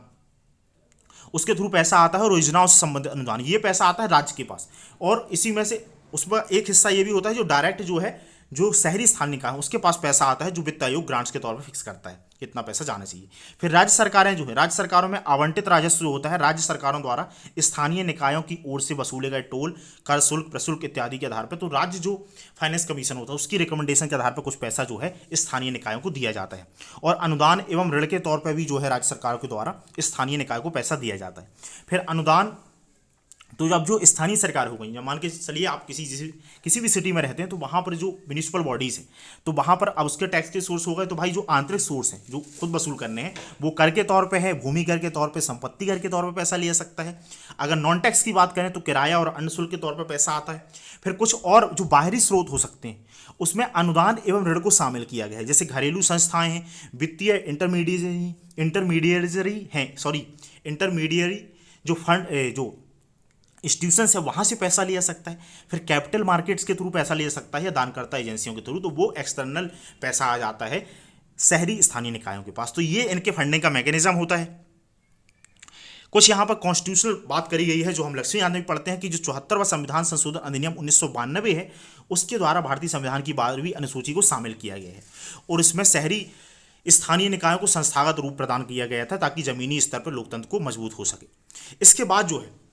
उसके थ्रू पैसा आता है, और योजनाओं से संबंधित अनुदान ये पैसा आता है राज्य के पास। और इसी में से उसमें एक हिस्सा ये भी होता है जो डायरेक्ट जो है जो शहरी स्थानीय निकाय है उसके पास पैसा आता है, जो वित्त आयोग ग्रांट्स के तौर पर फिक्स करता है कितना पैसा जाना चाहिए। फिर राज्य सरकारें जो है, राज्य सरकारों में आवंटित राजस्व जो होता है राज्य सरकारों द्वारा स्थानीय निकायों की ओर से वसूले गए टोल, कर, शुल्क, प्रशुल्क इत्यादि के आधार पर, तो राज्य जो फाइनेंस कमीशन होता है उसकी रिकमेंडेशन के आधार पर कुछ पैसा जो है स्थानीय निकायों को दिया जाता है। और अनुदान एवं ऋण के तौर पर भी जो है राज्य सरकारों के द्वारा स्थानीय निकाय को पैसा दिया जाता है। फिर अनुदान, तो जब जो स्थानीय सरकार हो गई, या मान के चलिए आप किसी भी सिटी में रहते हैं तो वहाँ पर जो म्यूनिसिपल बॉडीज़ हैं तो वहाँ पर अब उसके टैक्स के सोर्स हो गए, तो भाई जो आंतरिक सोर्स हैं जो खुद वसूल करने हैं वो कर के तौर पे है, भूमि कर के तौर पे, संपत्ति कर के तौर पे पैसा लिया सकता है। अगर नॉन टैक्स की बात करें तो किराया और अन्य शुल्क के तौर पर पैसा आता है। फिर कुछ और जो बाहरी स्रोत हो सकते हैं उसमें अनुदान एवं ऋण को शामिल किया गया है, जैसे घरेलू संस्थाएं हैं, वित्तीय इंटरमीडियरी जो फंड जो इंस्टीट्यूशन है वहाँ से पैसा लिया सकता है। फिर कैपिटल मार्केट्स के थ्रू पैसा लिया सकता है, या दानकर्ता एजेंसियों के थ्रू, तो वो एक्सटर्नल पैसा आ जाता है शहरी स्थानीय निकायों के पास। तो ये इनके फंडिंग का मैकेनिज्म होता है। कुछ यहाँ पर कॉन्स्टिट्यूशनल बात करी गई है जो हम लक्ष्मी यादव में पढ़ते हैं कि जो 74वां संविधान संशोधन अधिनियम 1992 है उसके द्वारा भारतीय संविधान की 12वीं अनुसूची को शामिल किया गया है, और इसमें शहरी स्थानीय निकायों को संस्थागत रूप प्रदान किया गया था ताकि जमीनी स्तर पर लोकतंत्र को मजबूत हो सके। इसके बाद जो है,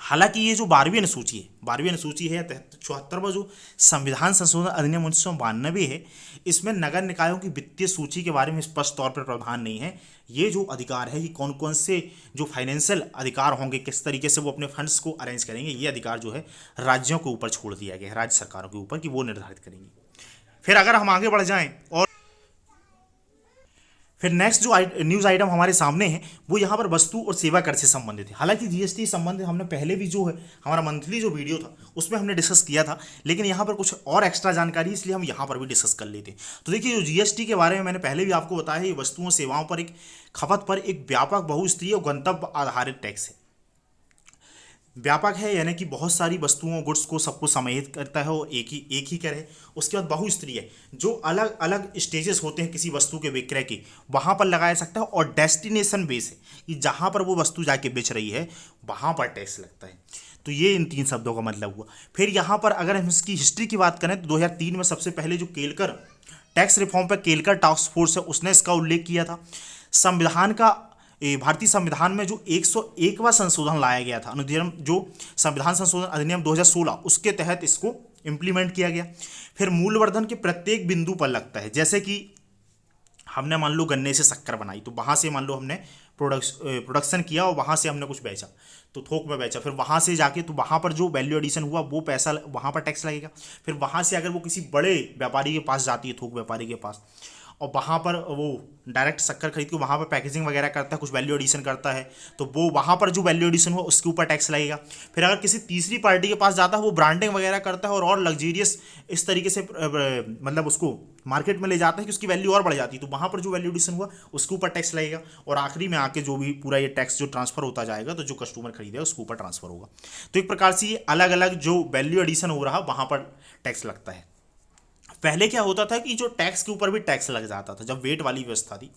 हालांकि ये जो 12वीं अनुसूची है 74वां जो संविधान संशोधन अधिनियम 1992 है, इसमें नगर निकायों की वित्तीय सूची के बारे में स्पष्ट तौर पर प्रावधान नहीं है। ये जो अधिकार है कि कौन कौन से जो फाइनेंशियल अधिकार होंगे, किस तरीके से वो अपने फंड्स को अरेंज करेंगे, ये अधिकार जो है राज्यों के ऊपर छोड़ दिया गया है, राज्य सरकारों के ऊपर, कि वो निर्धारित करेंगे। फिर अगर हम आगे बढ़ जाएं और फिर नेक्स्ट जो न्यूज़ आइटम हमारे सामने है वो यहाँ पर वस्तु और सेवा कर से संबंधित है। हालांकि जीएसटी संबंधित हमने पहले भी जो है हमारा मंथली जो वीडियो था उसमें हमने डिस्कस किया था, लेकिन यहाँ पर कुछ और एक्स्ट्रा जानकारी इसलिए हम यहाँ पर भी डिस्कस कर लेते हैं। तो देखिए, जो जीएसटी के बारे में मैंने पहले भी आपको बताया है, ये वस्तुओं सेवाओं पर एक खपत पर एक व्यापक बहुस्तरीय और गंतव्य आधारित टैक्स है। व्यापक है यानी कि बहुत सारी वस्तुओं गुड्स को सबको समाहित करता है और एक ही कर है। उसके बाद बहुस्तरीय है, जो अलग अलग स्टेजेस होते हैं किसी वस्तु के विक्रय के, वहाँ पर लगाया सकता है। और डेस्टिनेशन बेस है कि जहाँ पर वो वस्तु जाके बेच रही है वहाँ पर टैक्स लगता है। तो ये इन 3 शब्दों का मतलब हुआ। फिर यहाँ पर अगर हम इसकी हिस्ट्री की बात करें तो 2003 में सबसे पहले जो केलकर टैक्स रिफॉर्म पर केलकर टास्क फोर्स है उसने इसका उल्लेख किया था। संविधान का भारतीय संविधान में जो 101वां संशोधन लाया गया था, अनुच्छेद जो संविधान संशोधन अधिनियम 2016, उसके तहत इसको इम्प्लीमेंट किया गया। फिर मूल्यवर्धन के प्रत्येक बिंदु पर लगता है, जैसे कि हमने मान लो गन्ने से शक्कर बनाई तो वहाँ से मान लो हमने प्रोडक्शन किया और वहाँ से हमने कुछ बेचा तो थोक में बेचा, फिर वहाँ से जाके तो वहाँ पर जो वैल्यू एडिशन हुआ वो पैसा वहाँ पर टैक्स लगेगा। फिर वहाँ से अगर वो किसी बड़े व्यापारी के पास जाती है, थोक व्यापारी के पास, और वहाँ पर वो डायरेक्ट शक्कर खरीद के वहाँ पर पैकेजिंग वगैरह करता है, कुछ वैल्यू एडिशन करता है, तो वो वहाँ पर जो वैल्यू एडिशन हो उसके ऊपर टैक्स लगेगा। फिर अगर किसी तीसरी पार्टी के पास जाता है, वो ब्रांडिंग वगैरह करता है और लग्जीरियस इस तरीके से मतलब उसको मार्केट में ले जाता है कि उसकी वैल्यू और बढ़ जाती है, तो वहाँ पर जो वैल्यू एडिशन हुआ उसके ऊपर टैक्स लगेगा। और आखिरी में आके जो भी पूरा ये टैक्स जो ट्रांसफर होता जाएगा, तो जो कस्टमर खरीदेगा उसके ऊपर ट्रांसफर होगा। तो एक प्रकार से ये अलग अलग जो वैल्यू एडिशन हो रहा वहाँ पर टैक्स लगता है। पहले क्या होता था कि जो टैक्स के ऊपर भी टैक्स लग जाता था जब वेट वाली व्यवस्था थी,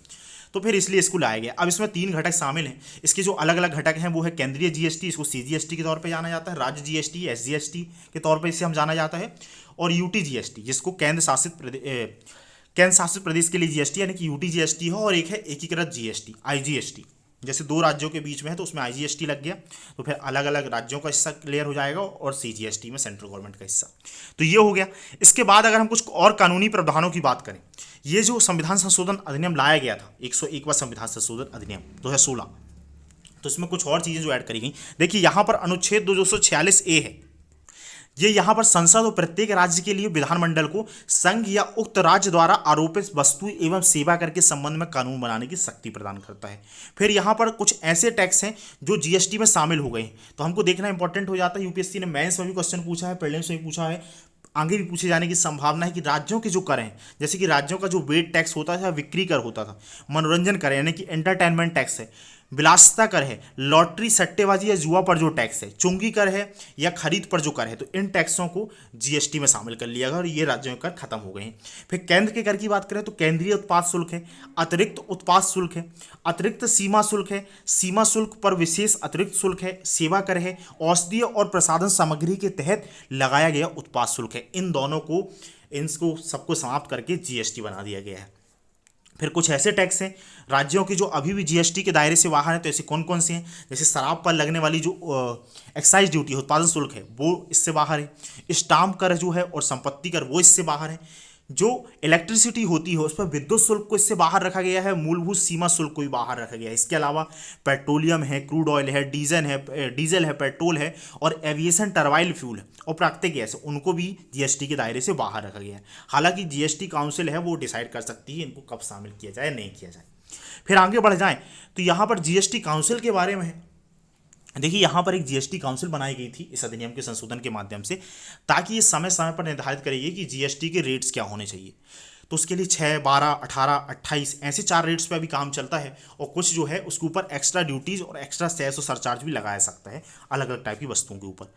तो फिर इसलिए इसको लाया गया। अब इसमें 3 घटक शामिल हैं। इसके जो अलग अलग घटक हैं वो है केंद्रीय जीएसटी, इसको सीजीएसटी के तौर पे जाना जाता है, राज्य जीएसटी एसजीएसटी के तौर पे इसे हम जाना जाता है, और यूटी जीएसटी जिसको केंद्र शासित प्रदेश के लिए जीएसटी यानी कि यूटी जीएसटी है, और एक है एकीकृत जीएसटी आईजीएसटी। जैसे 2 राज्यों के बीच में है तो उसमें आईजीएसटी लग गया, तो फिर अलग अलग राज्यों का हिस्सा क्लियर हो जाएगा, और सीजीएसटी में सेंट्रल गवर्नमेंट का हिस्सा। तो ये हो गया। इसके बाद अगर हम कुछ और कानूनी प्रावधानों की बात करें, ये जो संविधान संशोधन अधिनियम लाया गया था 101वां संविधान संशोधन अधिनियम 2016, तो इसमें कुछ और चीजें जो ऐड करी गई। देखिए यहाँ पर अनुच्छेद 246A है, ये यहाँ पर संसद और प्रत्येक राज्य के लिए विधानमंडल को संघ या उक्त राज्य द्वारा आरोपित वस्तु एवं सेवा कर के संबंध में कानून बनाने की शक्ति प्रदान करता है। फिर यहाँ पर कुछ ऐसे टैक्स हैं जो जीएसटी में शामिल हो गए हैं, तो हमको देखना इंपॉर्टेंट हो जाता है। यूपीएससी ने मेंस में भी क्वेश्चन पूछा है, प्रीलिम्स में भी पूछा है, आगे भी पूछे जाने की संभावना है कि राज्यों के जो कर हैं, जैसे कि राज्यों का जो वेट टैक्स होता था, बिक्री कर होता था, मनोरंजन कर यानी कि एंटरटेनमेंट टैक्स है, विलासिता कर है, लॉटरी सट्टेबाजी या जुआ पर जो टैक्स है, चुंगी कर है या खरीद पर जो कर है, तो इन टैक्सों को जीएसटी में शामिल कर लिया गया और ये राज्यों के कर खत्म हो गए हैं। फिर केंद्र के कर की बात करें तो केंद्रीय उत्पाद शुल्क है, अतिरिक्त उत्पाद शुल्क है, अतिरिक्त सीमा शुल्क है, सीमा शुल्क पर विशेष अतिरिक्त शुल्क है, सेवा कर है, औषधीय और प्रसाधन सामग्री के तहत लगाया गया उत्पाद शुल्क है। इन दोनों को इनको सबको समाप्त करके जीएसटी बना दिया गया है। फिर कुछ ऐसे टैक्स हैं राज्यों की जो अभी भी जीएसटी के दायरे से बाहर हैं, तो ऐसे कौन कौन से हैं, जैसे शराब पर लगने वाली जो एक्साइज ड्यूटी उत्पादन शुल्क है वो इससे बाहर है, स्टाम्प कर जो है और संपत्ति कर वो इससे बाहर है, जो इलेक्ट्रिसिटी होती है उस पर विद्युत शुल्क को इससे बाहर रखा गया है, मूलभूत सीमा शुल्क को भी बाहर रखा गया है। इसके अलावा पेट्रोलियम है, क्रूड ऑयल है, डीजल है, पेट्रोल है, और एविएशन टर्बाइन फ्यूल है और प्राकृतिक गैस है, उनको भी जीएसटी के दायरे से बाहर रखा गया है। हालांकि जीएसटी काउंसिल है वो डिसाइड कर सकती है इनको कब शामिल किया जाए नहीं किया जाए। फिर आगे बढ़ जाएं तो यहाँ पर जीएसटी काउंसिल के बारे में है। देखिए यहाँ पर एक जीएसटी काउंसिल बनाई गई थी इस अधिनियम के संशोधन के माध्यम से, ताकि ये समय समय पर निर्धारित करेगी कि जीएसटी के रेट्स क्या होने चाहिए। तो उसके लिए 6, 12, 18, 28 ऐसे 4 रेट्स पे अभी काम चलता है, और कुछ जो है उसके ऊपर एक्स्ट्रा ड्यूटीज और एक्स्ट्रा सेस और सरचार्ज भी लगाया सकता है अलग अलग टाइप की वस्तुओं के ऊपर।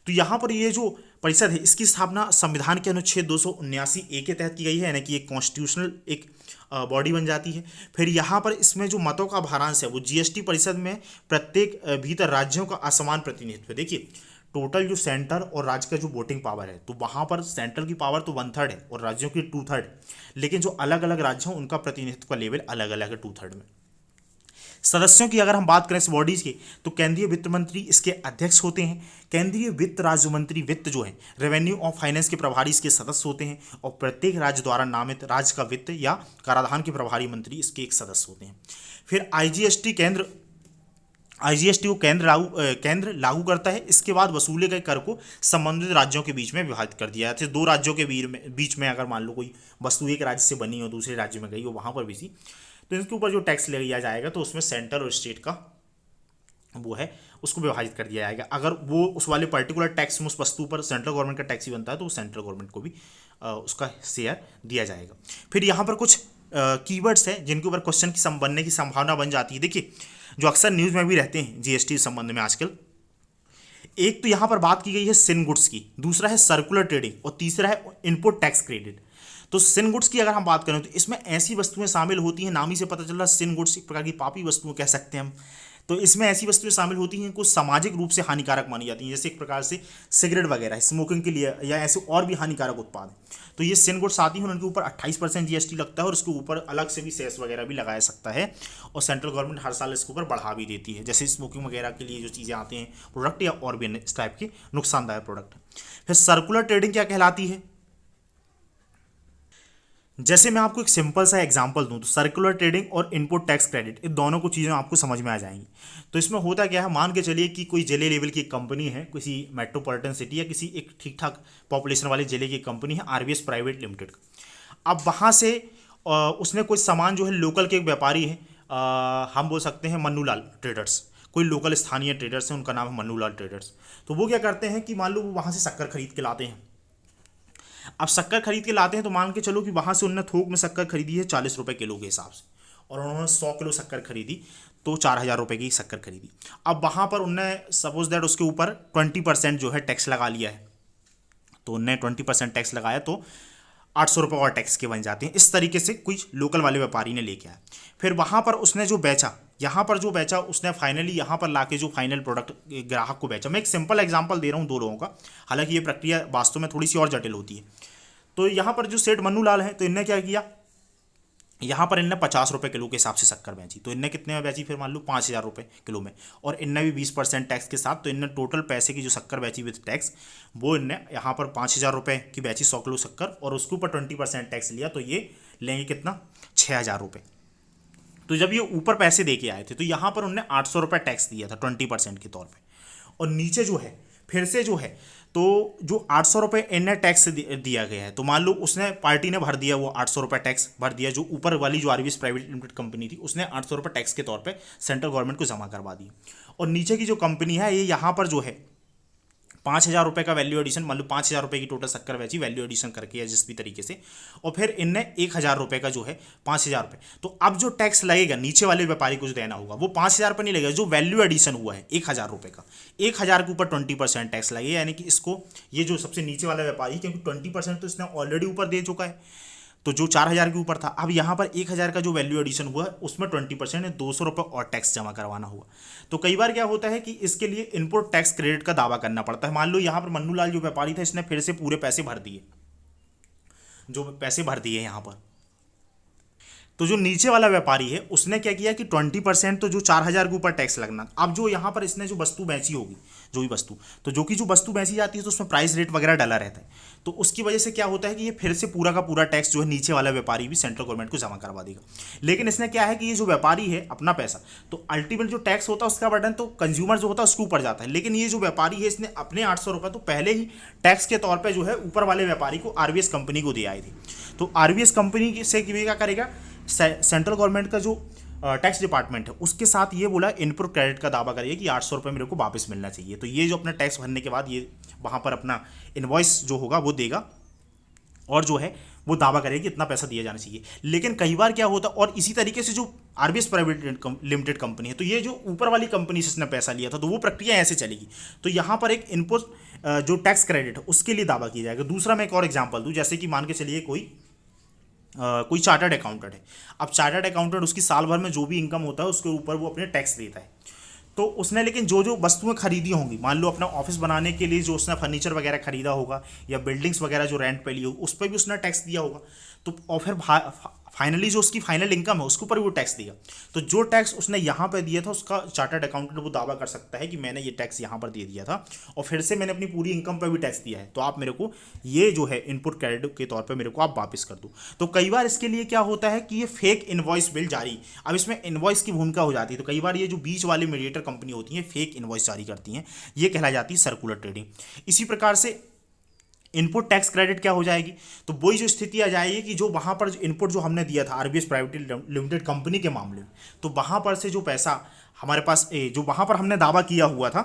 तो यहाँ पर ये जो परिषद है इसकी स्थापना संविधान के अनुच्छेद 279A के तहत की गई है, यानी कि एक कॉन्स्टिट्यूशनल एक बॉडी बन जाती है। फिर यहाँ पर इसमें जो मतों का भारांश है वो जीएसटी परिषद में प्रत्येक भीतर राज्यों का असमान प्रतिनिधित्व है। देखिए टोटल जो सेंटर और राज्य का जो वोटिंग पावर है, तो वहाँ पर सेंट्रल की पावर तो 1/3 है और राज्यों की 2/3, लेकिन जो अलग अलग राज्य हैं उनका प्रतिनिधित्व का लेवल अलग अलग है 2/3 में। सदस्यों की अगर हम बात करें इस बॉडीज की, तो केंद्रीय वित्त मंत्री इसके अध्यक्ष होते हैं, केंद्रीय वित्त राज्य मंत्री वित्त जो है रेवेन्यू और फाइनेंस के प्रभारी इसके सदस्य होते हैं, और प्रत्येक राज्य द्वारा नामित राज्य का वित्त या कराधान के प्रभारी मंत्री इसके एक सदस्य होते हैं। फिर आईजीएसटी को केंद्र लागू करता है। इसके बाद वसूले गए कर को संबंधित राज्यों के बीच में विभाजित कर दिया जाता है। 2 राज्यों के बीच में अगर मान लो कोई वस्तु एक राज्य से बनी हो दूसरे राज्य में गई हो वहाँ पर भी सी, तो इसके ऊपर जो टैक्स लिया जाएगा तो उसमें सेंट्रल और स्टेट का वो है उसको विभाजित कर दिया जाएगा। अगर वो उस वाले पर्टिकुलर टैक्स में उस वस्तु पर सेंट्रल गवर्नमेंट का टैक्स ही बनता है तो वो सेंट्रल गवर्नमेंट को भी उसका शेयर दिया जाएगा। फिर यहाँ पर कुछ कीवर्ड्स हैं जिनके ऊपर क्वेश्चन की बनने की संभावना बन जाती है। देखिए जो अक्सर न्यूज़ में भी रहते हैं जीएसटी संबंध में आजकल, एक तो यहाँ पर बात की गई है सिन गुड्स की, दूसरा है सर्कुलर ट्रेडिंग और तीसरा है इनपुट टैक्स क्रेडिट। तो सिन गुड्स की अगर हम बात करें तो इसमें ऐसी वस्तुएं शामिल होती हैं, नाम ही से पता चल रहा सिन गुड्स एक प्रकार की पापी वस्तुएं कह सकते हैं हम। तो इसमें ऐसी वस्तुएं शामिल होती हैं कुछ सामाजिक रूप से हानिकारक मानी जाती हैं, जैसे एक प्रकार से सिगरेट वगैरह स्मोकिंग के लिए या ऐसे और भी हानिकारक उत्पाद हैं। तो ये सिन गुड्स आती हैं, उनके ऊपर 28% जीएसटी लगता है और उसके ऊपर अलग से भी सेस वगैरह भी लगाया सकता है, और सेंट्रल गवर्नमेंट हर साल इसके ऊपर बढ़ा भी देती है। जैसे स्मोकिंग वगैरह के लिए जो चीज़ें आती हैं प्रोडक्ट या और भी इस टाइप के नुकसानदायक प्रोडक्ट। फिर सर्कुलर ट्रेडिंग क्या कहलाती है, जैसे मैं आपको एक सिंपल सा एग्जांपल दूं तो सर्कुलर ट्रेडिंग और इनपुट टैक्स क्रेडिट इन दोनों को चीज़ें आपको समझ में आ जाएंगी। तो इसमें होता क्या है, मान के चलिए कि कोई जिले लेवल की कंपनी है, किसी मेट्रोपॉलिटन सिटी या किसी एक ठीक ठाक पॉपुलेशन वाले जिले की कंपनी है आरबीएस प्राइवेट लिमिटेड। अब वहाँ से उसने कोई सामान जो है लोकल के एक व्यापारी है, हम बोल सकते हैं मन्नूलाल ट्रेडर्स, कोई लोकल स्थानीय ट्रेडर्स हैं, उनका नाम है मन्नूलाल ट्रेडर्स। तो वो क्या करते हैं कि मान लो वो वहाँ से शक्कर खरीद के लाते हैं। अब शक्कर खरीद के लाते हैं तो मान के चलो कि वहाँ से उन्होंने थोक में शक्कर खरीदी है 40 रुपये किलो के हिसाब से, और उन्होंने 100 किलो शक्कर खरीदी तो 4000 रुपये की शक्कर खरीदी। अब वहाँ पर उनने सपोज दैट उसके ऊपर 20% जो है टैक्स लगा लिया है, तो उनने 20% टैक्स लगाया तो 800 रुपये और टैक्स के बन जाते हैं। इस तरीके से कुछ लोकल वाले व्यापारी ने लेके आया, फिर वहाँ पर उसने जो बेचा, यहाँ पर जो बेचा उसने फाइनली यहाँ पर लाके जो फाइनल प्रोडक्ट ग्राहक को बेचा। मैं एक सिंपल एग्जांपल दे रहा हूँ दो लोगों का, हालांकि ये प्रक्रिया वास्तव में थोड़ी सी और जटिल होती है। तो यहाँ पर जो सेठ मन्नू लाल है, तो इनने क्या किया, यहाँ पर इनने 50 रुपये किलो के हिसाब से शक्कर बेची, तो इनने कितने में बेची फिर मान लो 5000 रुपये किलो में, और इनने भी 20% टैक्स के साथ, तो इनने टोटल पैसे की जो शक्कर बेची विद टैक्स वो इनने यहाँ पर 5000 रुपये की बेची 100 किलो शक्कर, और उसके ऊपर 20% टैक्स लिया, तो ये लेंगे कितना 6000 रुपये। तो जब ये ऊपर पैसे दे के आए थे तो यहाँ पर उनने 800 रुपये टैक्स दिया था 20% के तौर पे, और नीचे जो है फिर से जो है तो जो 800 रुपये इनने टैक्स दिया गया है, तो मान लो उसने पार्टी ने भर दिया वो 800 रुपये टैक्स भर दिया, जो ऊपर वाली जो आरवीएस प्राइवेट लिमिटेड कंपनी थी उसने 800 रुपये टैक्स के तौर पे सेंट्रल गवर्नमेंट को जमा करवा दी, और नीचे की जो कंपनी है ये यहाँ पर जो है 5000 रुपये का वैल्यू एडिशन, मान लो 5000 रुपये की टोटल शक्कर बेची वैल्यू एडिशन करके या जिस भी तरीके से, और फिर इनने 1000 रुपये का जो है 5000 रुपये, तो अब जो टैक्स लगेगा नीचे वाले व्यापारी को जो देना होगा वो 5000 रुपये नहीं लगेगा, जो वैल्यू एडिशन हुआ है 1000 रुपये का, 1000 के ऊपर 20% टैक्स लगेगा, यानी कि इसको ये जो सबसे नीचे वाला व्यापारी, क्योंकि 20% तो इसने ऑलरेडी ऊपर दे चुका है, तो जो 4000 के ऊपर था, अब यहाँ पर 1000 का जो वैल्यू एडिशन हुआ है उसमें 20% है, 200 रुपये और टैक्स जमा करवाना हुआ। तो कई बार क्या होता है कि इसके लिए इनपुट टैक्स क्रेडिट का दावा करना पड़ता है। मान लो यहाँ पर मन्नू लाल जो व्यापारी था इसने फिर से पूरे पैसे भर दिए, जो पैसे भर दिए यहाँ पर, तो जो नीचे वाला व्यापारी है उसने क्या किया कि 20% तो जो 4000 के ऊपर टैक्स लगना, अब जो यहाँ पर इसने जो वस्तु बेची होगी, जो भी वस्तु, तो जो कि जो वस्तु बेची जाती है तो उसमें प्राइस रेट वगैरह डाला रहता है, तो उसकी वजह से क्या होता है कि ये फिर से पूरा का पूरा टैक्स जो है नीचे वाला व्यापारी भी सेंट्रल गवर्नमेंट को जमा करवा देगा। लेकिन इसने क्या है कि ये जो व्यापारी है अपना पैसा, तो अल्टीमेट जो टैक्स होता है उसका बर्डन तो कंज्यूमर जो होता है उसके ऊपर जाता है, लेकिन ये जो व्यापारी है इसने अपने 800 रुपये तो पहले ही टैक्स के तौर पर जो है ऊपर वाले व्यापारी को आरवीएस कंपनी को दे आए थे। तो आरवीएस कंपनी से क्या करेगा, सेंट्रल गवर्नमेंट का जो टैक्स डिपार्टमेंट है उसके साथ ये बोला इनपुट क्रेडिट का दावा करिए कि 800 रुपये मेरे को वापस मिलना चाहिए। तो ये जो अपना टैक्स भरने के बाद ये वहाँ पर अपना इनवॉइस जो होगा वो देगा, और जो है वो दावा करेगा कि इतना पैसा दिया जाना चाहिए। लेकिन कई बार क्या होता है, और इसी तरीके से जो आरबीएस प्राइवेट लिमिटेड कंपनी है, तो ये जो ऊपर वाली कंपनी से इसने पैसा लिया था तो वो प्रक्रिया ऐसे चलेगी। तो यहाँ पर एक इनपुट जो टैक्स क्रेडिट है उसके लिए दावा किया जाएगा। दूसरा मैं एक और एग्जाम्पल दूँ, जैसे कि मान के चलिए कोई चार्टर्ड अकाउंटेंट है। अब चार्टर्ड अकाउंटेंट उसकी साल भर में जो भी इनकम होता है उसके ऊपर वो अपने टैक्स देता है। तो उसने लेकिन जो जो वस्तुएं खरीदी होंगी, मान लो अपना ऑफिस बनाने के लिए जो उसने फर्नीचर वगैरह खरीदा होगा या बिल्डिंग्स वगैरह जो रेंट पे ली होगी उस पर भी उसने टैक्स दिया होगा। तो और फिर फाइनली जो उसकी फाइनल इनकम है उसके ऊपर वो टैक्स दिया। तो जो टैक्स उसने यहाँ पर दिया था उसका चार्टर्ड अकाउंटेंट वो दावा कर सकता है कि मैंने ये टैक्स यहाँ पर दे दिया था और फिर से मैंने अपनी पूरी इनकम पर भी टैक्स दिया है, तो आप मेरे को ये जो है इनपुट क्रेडिट के तौर पर मेरे को आप वापस कर दो। तो कई बार इसके लिए क्या होता है कि ये फेक इनवॉइस बिल जारी, अब इसमें इनवॉइस की भूमिका हो जाती है। तो कई बार ये जो बीच वाली मीडिएटर कंपनी होती है फेक इनवॉइस जारी करती हैं, ये कहला जाती है सर्कुलर ट्रेडिंग। इसी प्रकार से इनपुट टैक्स क्रेडिट क्या हो जाएगी, तो वही जो स्थिति आ जाएगी कि जो वहाँ पर इनपुट जो हमने दिया था आरबीएस प्राइवेट लिमिटेड कंपनी के मामले में, तो वहाँ पर से जो पैसा हमारे पास जो वहाँ पर हमने दावा किया हुआ था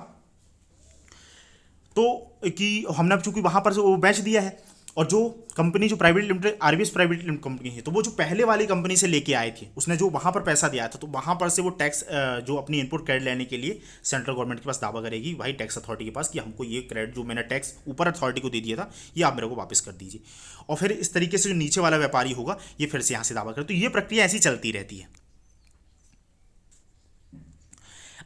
तो कि हमने चूंकि वहाँ पर से वो बेच दिया है, और जो कंपनी जो private limited RBS private limited company है तो वो जो पहले वाली कंपनी से लेके आए थे उसने जो वहाँ पर पैसा दिया था, तो वहाँ पर से वो टैक्स जो अपनी इनपुट क्रेडिट लेने के लिए सेंट्रल गवर्नमेंट के पास दावा करेगी भाई टैक्स अथॉरिटी के पास कि हमको ये क्रेडिट जो मैंने टैक्स ऊपर अथॉरिटी को दे दिया था ये आप मेरे को वापस कर दीजिए। और फिर इस तरीके से जो नीचे वाला व्यापारी होगा ये फिर से यहाँ से दावा करे। तो ये प्रक्रिया ऐसी चलती रहती है।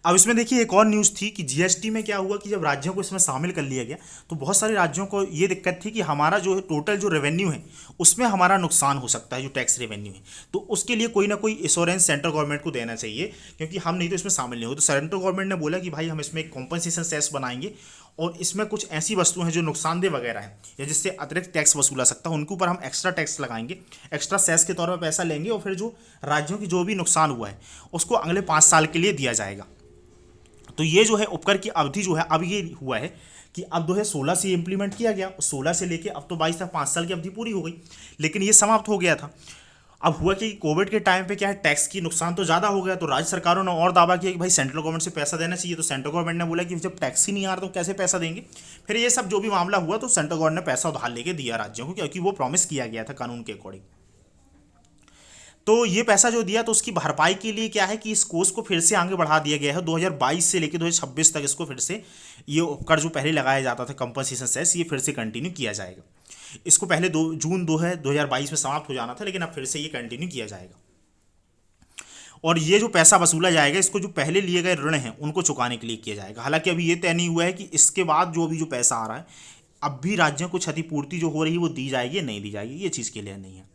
अब इसमें देखिए एक और न्यूज़ थी कि जीएसटी में क्या हुआ कि जब राज्यों को इसमें शामिल कर लिया गया तो बहुत सारे राज्यों को ये दिक्कत थी कि हमारा जो टोटल जो रेवेन्यू है उसमें हमारा नुकसान हो सकता है, जो टैक्स रेवेन्यू है, तो उसके लिए कोई ना कोई इंश्योरेंस सेंट्रल गवर्नमेंट को देना चाहिए क्योंकि हम नहीं तो इसमें शामिल नहीं हो। तो सेंट्रल गवर्नमेंट ने बोला कि भाई हम इसमें एक कॉम्पनसेशन सेस बनाएंगे और इसमें कुछ ऐसी वस्तुएं हैं जो नुकसानदेह वगैरह हैं या जिससे अतिरिक्त टैक्स वसूला सकता है उनके ऊपर हम एक्स्ट्रा टैक्स लगाएंगे, एक्स्ट्रा सेस के तौर पर पैसा लेंगे और फिर जो राज्यों की जो भी नुकसान हुआ है उसको अगले 5 साल के लिए दिया जाएगा। तो ये जो है उपकर की अवधि जो है अब ये हुआ है कि अब 2016 से इम्प्लीमेंट किया गया, 16 से लेके अब तो 22 तक 5 साल की अवधि पूरी हो गई, लेकिन ये समाप्त हो गया था। अब हुआ कि कोविड के टाइम पे क्या है, टैक्स की नुकसान तो ज़्यादा हो गया, तो राज्य सरकारों ने और दावा किया कि भाई सेंट्रल गवर्नमेंट से पैसा देना चाहिए। तो सेंट्रल गवर्नमेंट ने बोला कि जब टैक्स ही नहीं आ रहा तो कैसे पैसा देंगे। फिर ये सब जो भी मामला हुआ तो सेंट्रल गवर्नमेंट ने पैसा उधार लेके दिया राज्यों को, क्योंकि वो प्रॉमिस किया गया था कानून के अकॉर्डिंग। तो ये पैसा जो दिया तो उसकी भरपाई के लिए क्या है कि इस कोर्स को फिर से आगे बढ़ा दिया गया है। 2022 से लेकर 2026 तक इसको फिर से ये कर जो पहले लगाया जाता था कंपनसेशन सेस, ये फिर से कंटिन्यू किया जाएगा। इसको पहले 2 जून 2022 में समाप्त हो जाना था, लेकिन अब फिर से ये कंटिन्यू किया जाएगा। और ये जो पैसा वसूला जाएगा इसको जो पहले लिए गए ऋण हैं उनको चुकाने के लिए किया जाएगा। हालांकि अभी ये तय नहीं हुआ है कि इसके बाद जो अभी जो पैसा आ रहा है अब भी राज्यों को क्षतिपूर्ति जो हो रही है वो दी जाएगी या नहीं दी जाएगी, ये चीज़ क्लियर नहीं है।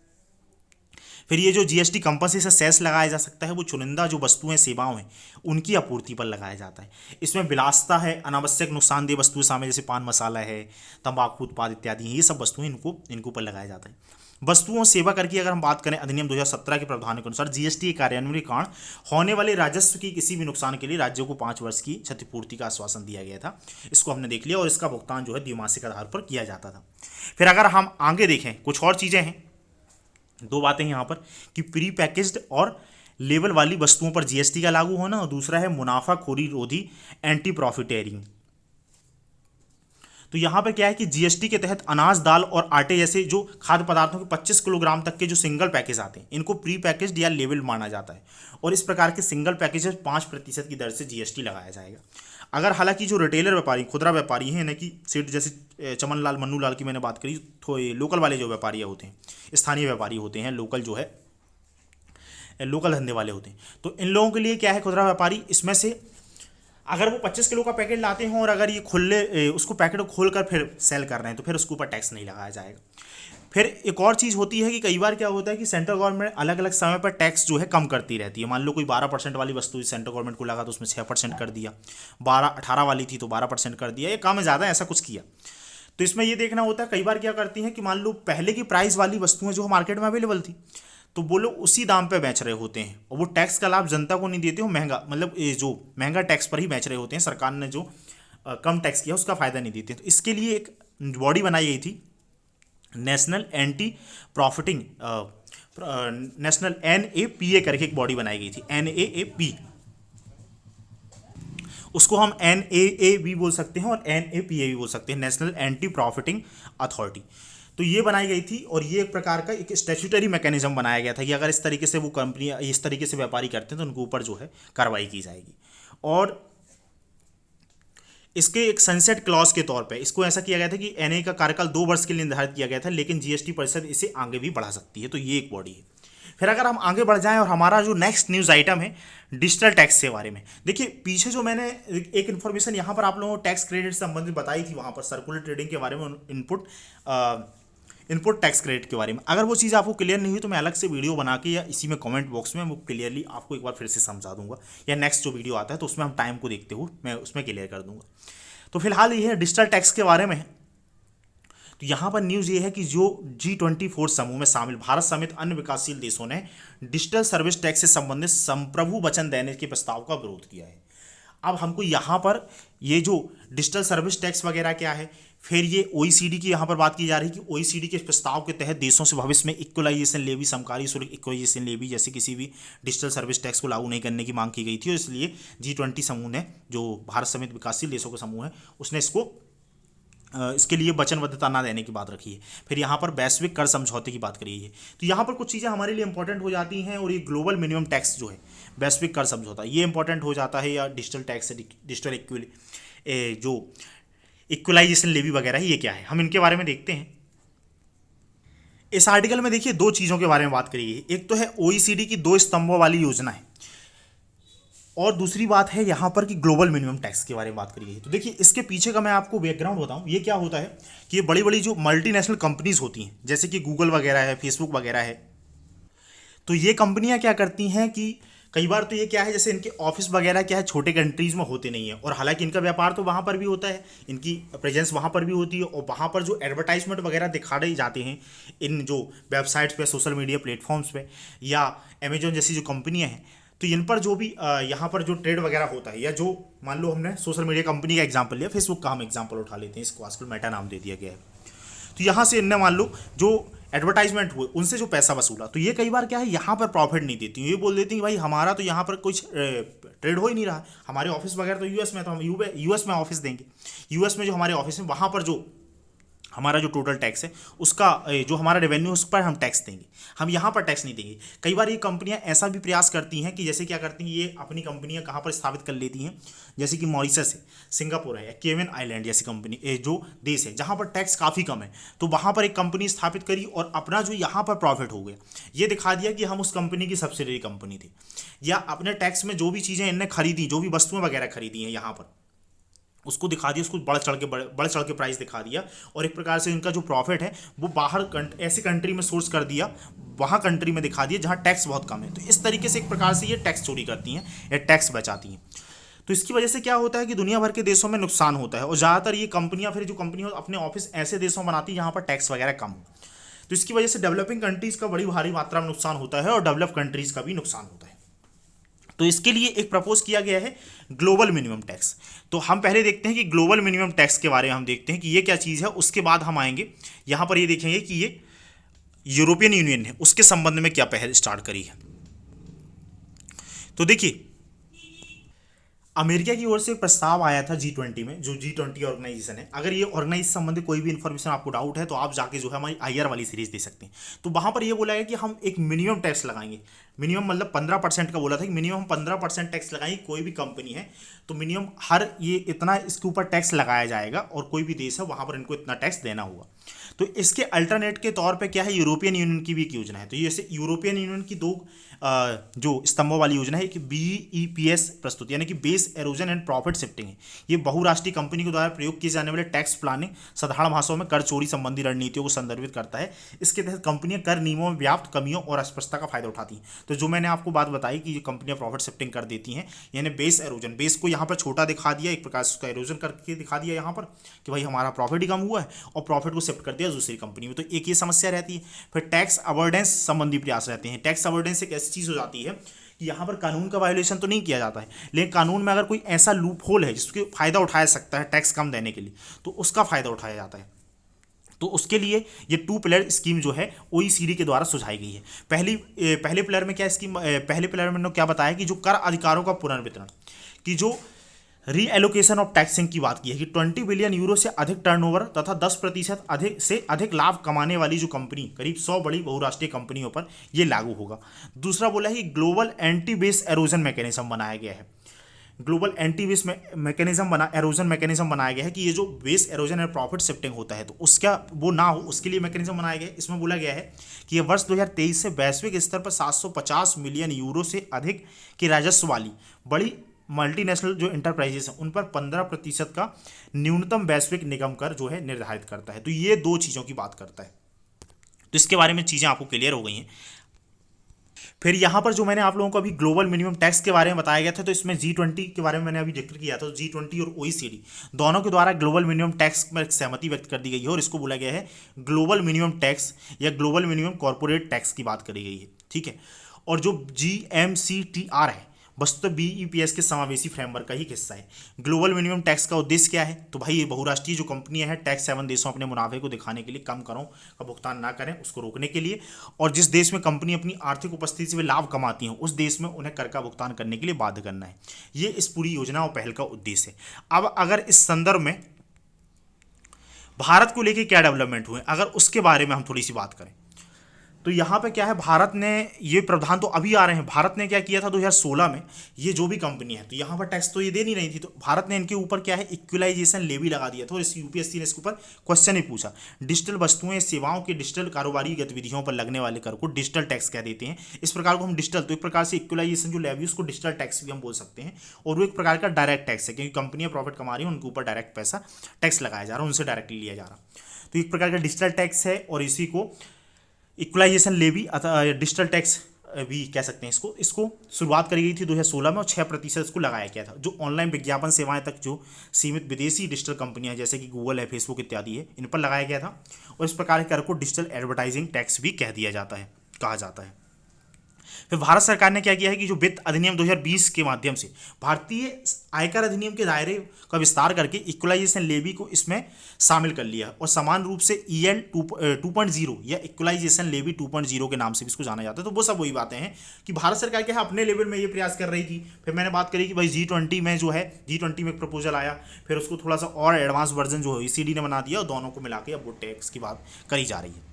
फिर ये जो जीएसटी कंपनसेशन सेस लगाया जा सकता है वो चुनिंदा जो वस्तुएं सेवाओं हैं उनकी आपूर्ति पर लगाया जाता है। इसमें विलासिता है, अनावश्यक नुकसानदेह वस्तुएं शामिल जैसे पान मसाला है, तंबाकू उत्पाद इत्यादि हैं, ये सब वस्तुएं इनके ऊपर लगाया जाता है। वस्तुओं और सेवा कर की अगर हम बात करें, अधिनियम 2017 के प्रावधानों के अनुसार जीएसटी के कार्यान्वयन के कारण होने वाले राजस्व की किसी भी नुकसान के लिए राज्यों को 5 वर्ष की क्षतिपूर्ति का आश्वासन दिया गया था। इसको हमने देख लिया और इसका भुगतान जो है द्विमासिक आधार पर किया जाता था। फिर अगर हम आगे देखें कुछ और चीज़ें हैं, 2 बातें हैं यहाँ पर कि प्री पैकेज्ड और लेवल वाली वस्तुओं पर जीएसटी का लागू होना, और दूसरा है मुनाफाखोरी रोधी एंटी प्रॉफिटेरिंग। तो यहाँ पर क्या है कि जीएसटी के तहत अनाज, दाल और आटे जैसे जो खाद्य पदार्थों के 25 किलोग्राम तक के जो सिंगल पैकेज आते हैं इनको प्री पैकेज्ड या लेवल माना जाता है, और इस प्रकार के सिंगल पैकेज 5% की दर से जीएसटी लगाया जाएगा। अगर हालांकि जो रिटेलर व्यापारी, खुदरा व्यापारी हैं, यानी कि सेठ जैसे चमन लाल, मन्नू लाल की मैंने बात करी, तो लोकल वाले जो व्यापारी होते हैं, स्थानीय व्यापारी होते हैं, लोकल जो है लोकल धंधे वाले होते हैं, तो इन लोगों के लिए क्या है, खुदरा व्यापारी इसमें से अगर वो 25 किलो का पैकेट लाते हैं और अगर ये खुले उसको पैकेट को खोल कर फिर सेल कर रहे हैं तो फिर उसके ऊपर टैक्स नहीं लगाया जाएगा। फिर एक और चीज़ होती है कि कई बार क्या होता है कि सेंट्रल गवर्नमेंट अलग अलग समय पर टैक्स जो है कम करती रहती है। मान लो कोई 12% वाली वस्तु सेंट्रल गवर्नमेंट को लगा तो उसमें 6% कर दिया, 18 वाली थी तो 12% कर दिया, ये कम है ज़्यादा ऐसा कुछ किया। तो इसमें ये देखना होता है कई बार क्या करती हैं कि मान लो पहले की प्राइस वाली वस्तुएं जो मार्केट में अवेलेबल थी तो वो लोग उसी दाम पे बेच रहे होते हैं और वो टैक्स का लाभ जनता को नहीं देते हो, महंगा मतलब ये जो महंगा टैक्स पर ही बेच रहे होते हैं। सरकार ने जो कम टैक्स किया उसका फ़ायदा नहीं देते। तो इसके लिए एक बॉडी बनाई गई थी, national anti profiting national NAPA करके एक बॉडी बनाई गई थी, NAAP। उसको हम NAA भी बोल सकते हैं और NAPA भी बोल सकते हैं, नेशनल एंटी प्रॉफिटिंग अथॉरिटी। तो ये बनाई गई थी और ये एक प्रकार का एक स्टैट्यूटरी मैकेनिज्म बनाया गया था कि अगर इस तरीके से वो कंपनी इस तरीके से व्यापारी करते हैं तो उनके ऊपर जो है कार्रवाई की जाएगी। और इसके एक सनसेट क्लॉज के तौर पे इसको ऐसा किया गया था कि NAA का कार्यकाल 2 वर्ष के लिए निर्धारित किया गया था, लेकिन जीएसटी परिषद इसे आगे भी बढ़ा सकती है। तो ये एक बॉडी है। फिर अगर हम आगे बढ़ जाएं और हमारा जो नेक्स्ट न्यूज़ आइटम है डिजिटल टैक्स के बारे में, देखिए पीछे जो मैंने एक इन्फॉर्मेशन यहाँ पर आप लोगों को टैक्स क्रेडिट से संबंधित बताई थी, वहाँ पर सर्कुलर ट्रेडिंग के बारे में, इनपुट टैक्स क्रेडिट के बारे में, अगर वो चीज़ आपको क्लियर नहीं हुई तो मैं अलग से वीडियो बना के या इसी में कमेंट बॉक्स में वो क्लियरली आपको एक बार फिर से समझा दूंगा, या नेक्स्ट जो वीडियो आता है तो उसमें हम टाइम को देखते हुए मैं उसमें क्लियर कर दूंगा। तो फिलहाल ये है डिजिटल टैक्स के बारे में। तो यहाँ पर न्यूज़ ये है कि जो G24 समूह में शामिल भारत समेत अन्य विकासशील देशों ने डिजिटल सर्विस टैक्स से संबंधित संप्रभु वचन देने के प्रस्ताव का विरोध किया है। अब हमको यहाँ पर ये जो डिजिटल सर्विस टैक्स वगैरह क्या है, फिर ये OECD की यहाँ पर बात की जा रही है कि OECD के प्रस्ताव के तहत देशों से भविष्य में इक्वलाइजेशन लेवी, समकारी शुल्क इक्वलाइजेशन लेवी जैसे किसी भी डिजिटल सर्विस टैक्स को लागू नहीं करने की मांग की गई थी, और इसलिए G20 समूह ने, जो भारत समेत विकासशील देशों का समूह है, उसने इसके लिए वचनबद्धता ना देने की बात रखी है। फिर यहाँ पर वैश्विक कर समझौते की बात करी है। तो यहाँ पर कुछ चीज़ें हमारे लिए इंपॉर्टेंट हो जाती हैं, और ये ग्लोबल मिनिमम टैक्स जो है, वैश्विक कर समझौता, ये इंपॉर्टेंट हो जाता है, या डिजिटल टैक्स, डिजिटल जो इक्वलाइजेशन लेवी वगैरह, ये क्या है, हम इनके बारे में देखते हैं। इस आर्टिकल में देखिए 2 चीज़ों के बारे में बात करी है। एक तो है OECD की 2 स्तंभों वाली योजना है, और दूसरी बात है यहाँ पर कि ग्लोबल मिनिमम टैक्स के बारे में बात करी गई है। तो देखिए इसके पीछे का मैं आपको बैकग्राउंड बताऊँ। ये क्या होता है कि ये बड़ी बड़ी जो मल्टीनेशनल कंपनीज होती हैं, जैसे कि गूगल वगैरह है, फेसबुक वगैरह है, तो ये कंपनियाँ क्या करती हैं कि कई बार तो ये क्या है, जैसे इनके ऑफिस वगैरह क्या है छोटे कंट्रीज़ में होते नहीं है, और हालांकि इनका व्यापार तो वहाँ पर भी होता है, इनकी प्रेजेंस वहाँ पर भी होती है, और वहाँ पर जो एडवर्टाइजमेंट वगैरह दिखाए जाते हैं इन जो वेबसाइट्स पे, सोशल मीडिया प्लेटफॉर्म्स पे, या अमेजोन जैसी जो कंपनियाँ हैं, तो इन पर जो भी यहाँ पर जो ट्रेड वगैरह होता है, या जो मान लो हमने सोशल मीडिया कंपनी का एग्जाम्पल लिया, फेसबुक का हम एग्जाम्पल उठा लेते हैं, इसको आजकल मेटा नाम दे दिया गया है। तो यहाँ से इनने मान लो जो एडवर्टाइजमेंट हुए उनसे जो पैसा वसूला, तो ये कई बार क्या है यहाँ पर प्रॉफिट नहीं देती, ये बोल देती हैं भाई हमारा तो यहाँ पर कुछ ट्रेड हो ही नहीं रहा, हमारे ऑफिस वगैरह तो यूएस में, तो हम यूएस में ऑफिस देंगे, यूएस में जो हमारे ऑफिस है वहाँ पर जो हमारा जो टोटल टैक्स है उसका जो हमारा रेवेन्यू उस पर हम टैक्स देंगे, हम यहाँ पर टैक्स नहीं देंगे। कई बार ये कंपनियां ऐसा भी प्रयास करती हैं कि जैसे क्या करती हैं, ये अपनी कंपनियां कहाँ पर स्थापित कर लेती हैं, जैसे कि मॉरिशस है, सिंगापुर है, या केविन आइलैंड जैसी कंपनी जो देश है जहाँ पर टैक्स काफ़ी कम है, तो वहाँ पर एक कंपनी स्थापित करी और अपना जो यहाँ पर प्रॉफिट हो गया ये दिखा दिया कि हम उस कंपनी की सब्सिडरी कंपनी थी, या अपने टैक्स में जो भी चीज़ें इनने खरीदी, जो भी वस्तुएं वगैरह खरीदी हैं यहाँ पर उसको दिखा दिया, उसको बढ़ चढ़ के प्राइस दिखा दिया, और एक प्रकार से इनका जो प्रॉफिट है वो बाहर ऐसी कंट्री में सोर्स कर दिया, वहाँ कंट्री में दिखा दिया जहाँ टैक्स बहुत कम है। तो इस तरीके से एक प्रकार से ये टैक्स चोरी करती हैं या टैक्स बचाती हैं। तो इसकी वजह से क्या होता है कि दुनिया भर के देशों में नुकसान होता है, और ज़्यादातर ये कंपनियाँ फिर जो कंपनियाँ अपने ऑफिस ऐसे देशों में बनाती हैं जहाँ पर टैक्स वगैरह कम हो। तो इसकी वजह से डेवलपिंग कंट्रीज़ का बड़ी भारी मात्रा में नुकसान होता है और डेवलप कंट्रीज़ का भी नुकसान होता है। तो इसके लिए एक प्रपोज किया गया है ग्लोबल मिनिमम टैक्स। तो हम पहले देखते हैं कि ग्लोबल मिनिमम टैक्स के बारे में हम देखते हैं कि ये क्या चीज़ है, उसके बाद हम आएंगे यहाँ पर ये देखेंगे कि ये यूरोपियन यूनियन है उसके संबंध में क्या पहल स्टार्ट करी है। तो देखिए अमेरिका की ओर से एक प्रस्ताव आया था G20 में, जो G20 ऑर्गेनाइजेशन है, अगर ये ऑर्गेनाइजेशन संबंधी कोई भी इन्फॉर्मेशन आपको डाउट है तो आप जाके जो है हमारी IR वाली सीरीज दे सकते हैं। तो वहाँ पर ये बोला गया कि हम एक मिनिमम टैक्स लगाएंगे, मिनिमम मतलब 15% का बोला था कि मिनिमम 15% टैक्स लगाएंगे, कोई भी कंपनी है तो मिनिमम हर ये इतना इसके ऊपर टैक्स लगाया जाएगा, और कोई भी देश है वहाँ पर इनको इतना टैक्स देना होगा। तो इसके अल्टरनेट के तौर पे क्या है, यूरोपियन यूनियन की भी एक योजना है। तो ये यूरोपियन यूनियन की दो जो स्तंभों वाली योजना है, कि BEPS प्रस्तुत यानी कि base halogen and profit shifting है। ये बहुराष्ट्रीय कंपनी के द्वारा प्रयोग किए जाने वाले टैक्स प्लानिंग, साधारण भाषाओं में कर चोरी संबंधी रणनीतियों को संदर्भित करता है। इसके तहत कंपनियां कर नियमों में व्याप्त कमियों और अस्पष्टता का फायदा उठाती हैं। तो जो मैंने आपको बात बताई कि ये कंपनियां प्रॉफिट शिफ्टिंग कर देती हैं, यानी बेस एरोजन, बेस को यहाँ पर छोटा दिखा दिया, एक प्रकार से उसका एरोजन करके दिखा दिया यहाँ पर कि भाई हमारा प्रॉफिट ही कम हुआ है, और प्रॉफिट को शिफ्ट कर दिया दूसरी कंपनी में। तो एक ये समस्या रहती है। फिर टैक्स अवॉइडेंस संबंधी प्रयास रहते हैं। टैक्स अवॉइडेंस एक ऐसी चीज़ हो जाती है कि यहाँ पर कानून का वायोलेशन तो नहीं किया जाता है, लेकिन कानून में अगर कोई ऐसा लूप होल है जिसके फ़ायदा उठाया सकता है टैक्स कम देने के लिए, तो उसका फ़ायदा उठाया जाता है। तो उसके लिए ये 2 पिलर स्कीम जो है OECD के द्वारा सुझाई गई है। पहले पिलर में क्या स्कीम, पहले पिलर में उन्होंने क्या बताया कि जो कर अधिकारों का पुनर्वितरण, की जो रीएलोकेशन ऑफ टैक्सिंग की बात की है कि 20 बिलियन यूरो से अधिक टर्नओवर तथा 10% अधिक से अधिक लाभ कमाने वाली जो कंपनी, करीब 100 बड़ी बहुराष्ट्रीय कंपनियों पर यह लागू होगा। दूसरा बोला है कि global anti base halogen mechanism बनाया गया है। Global anti base halogen mechanism बनाया गया है कि ये जो base halogen and profit shifting होता है तो उसका वो ना हो, उसके लिए मैकेनिज्म बनाया गया है। इसमें बोला गया है कि ये वर्ष 2023 से वैश्विक स्तर पर 750 मिलियन यूरो से अधिक की राजस्व वाली बड़ी मल्टीनेशनल जो इंटरप्राइजेस हैं उन पर 15% का न्यूनतम वैश्विक निगम कर जो है निर्धारित करता है। तो ये दो चीज़ों की बात करता है। तो इसके बारे में चीज़ें आपको क्लियर हो गई हैं। फिर यहाँ पर जो मैंने आप लोगों को अभी ग्लोबल मिनिमम टैक्स के बारे में बताया गया था, तो इसमें G20 के बारे में मैंने अभी जिक्र किया था। G20 और OECD दोनों के द्वारा ग्लोबल मिनिमम टैक्स में सहमति व्यक्त कर दी गई है, और इसको बोला गया है ग्लोबल मिनिमम टैक्स या ग्लोबल मिनिमम कॉर्पोरेट टैक्स की बात करी गई है। ठीक है। और जो GMCTR है वस्तुतः BEPS के समावेशी फ्रेमवर्क का ही हिस्सा है। ग्लोबल मिनिमम टैक्स का उद्देश्य क्या है, तो भाई ये बहुराष्ट्रीय जो कंपनियां हैं टैक्स 7 देशों अपने मुनाफे को दिखाने के लिए, कम करों का भुगतान ना करें उसको रोकने के लिए, और जिस देश में कंपनी अपनी आर्थिक उपस्थिति से वे लाभ कमाती हैं उस देश में उन्हें कर का भुगतान करने के लिए बाध्य करना है। ये इस पूरी योजना और पहल का उद्देश्य है। अब अगर इस संदर्भ में भारत को लेकर क्या डेवलपमेंट हुए, अगर उसके बारे में हम थोड़ी सी बात करें, तो यहाँ पे क्या है, भारत ने ये प्रावधान तो अभी आ रहे हैं। भारत ने क्या किया था 2016 में, ये जो भी कंपनी है तो यहाँ पर टैक्स तो ये दे नहीं रही थी, तो भारत ने इनके ऊपर क्या है इक्वलाइजेशन लेवी लगा दिया था। और इस UPSC ने इसके ऊपर क्वेश्चन ही पूछा, डिजिटल वस्तुएं सेवाओं की डिजिटल कारोबारी गतिविधियों पर लगने वाले कर को डिजिटल टैक्स कह देते हैं। इस प्रकार को हम डिजिटल, तो एक प्रकार से इक्वलाइजेशन जो लेवी उसको डिजिटल टैक्स भी हम बोल सकते हैं। और वो एक प्रकार का डायरेक्ट टैक्स है, क्योंकि कंपनियां प्रॉफिट कमा रही हैं उनके ऊपर डायरेक्ट पैसा टैक्स लगाया जा रहा है, उनसे डायरेक्टली लिया जा रहा। तो एक प्रकार का डिजिटल टैक्स है, और इसी को इक्वलाइजेशन लेवी अथवा डिजिटल टैक्स भी कह सकते हैं। इसको शुरुआत करी गई थी 2016 में, और 6% इसको लगाया गया था। जो ऑनलाइन विज्ञापन सेवाएं तक जो सीमित विदेशी डिजिटल कंपनियां जैसे कि गूगल है, फेसबुक इत्यादि है, इन पर लगाया गया था। और इस प्रकार के कर को डिजिटल एडवर्टाइजिंग टैक्स भी कहा जाता है। फिर भारत सरकार ने क्या किया है कि जो वित्त अधिनियम 2020 के माध्यम से भारतीय आयकर अधिनियम के दायरे का विस्तार करके इक्वलाइजेशन लेवी को इसमें शामिल कर लिया और समान रूप से EL 2.0 या इक्वलाइजेशन लेवी 2.0 के नाम से भी इसको जाना जाता है। तो वो सब वही बातें हैं कि भारत सरकार क्या है अपने लेवल में ये प्रयास कर रही थी। फिर मैंने बात करी कि भाई G20 में जो है G20 में एक प्रपोजल आया, फिर उसको थोड़ा सा और एडवांस वर्जन जो है OECD ने बना दिया और दोनों को मिला के अब वो टैक्स की बात करी जा रही है।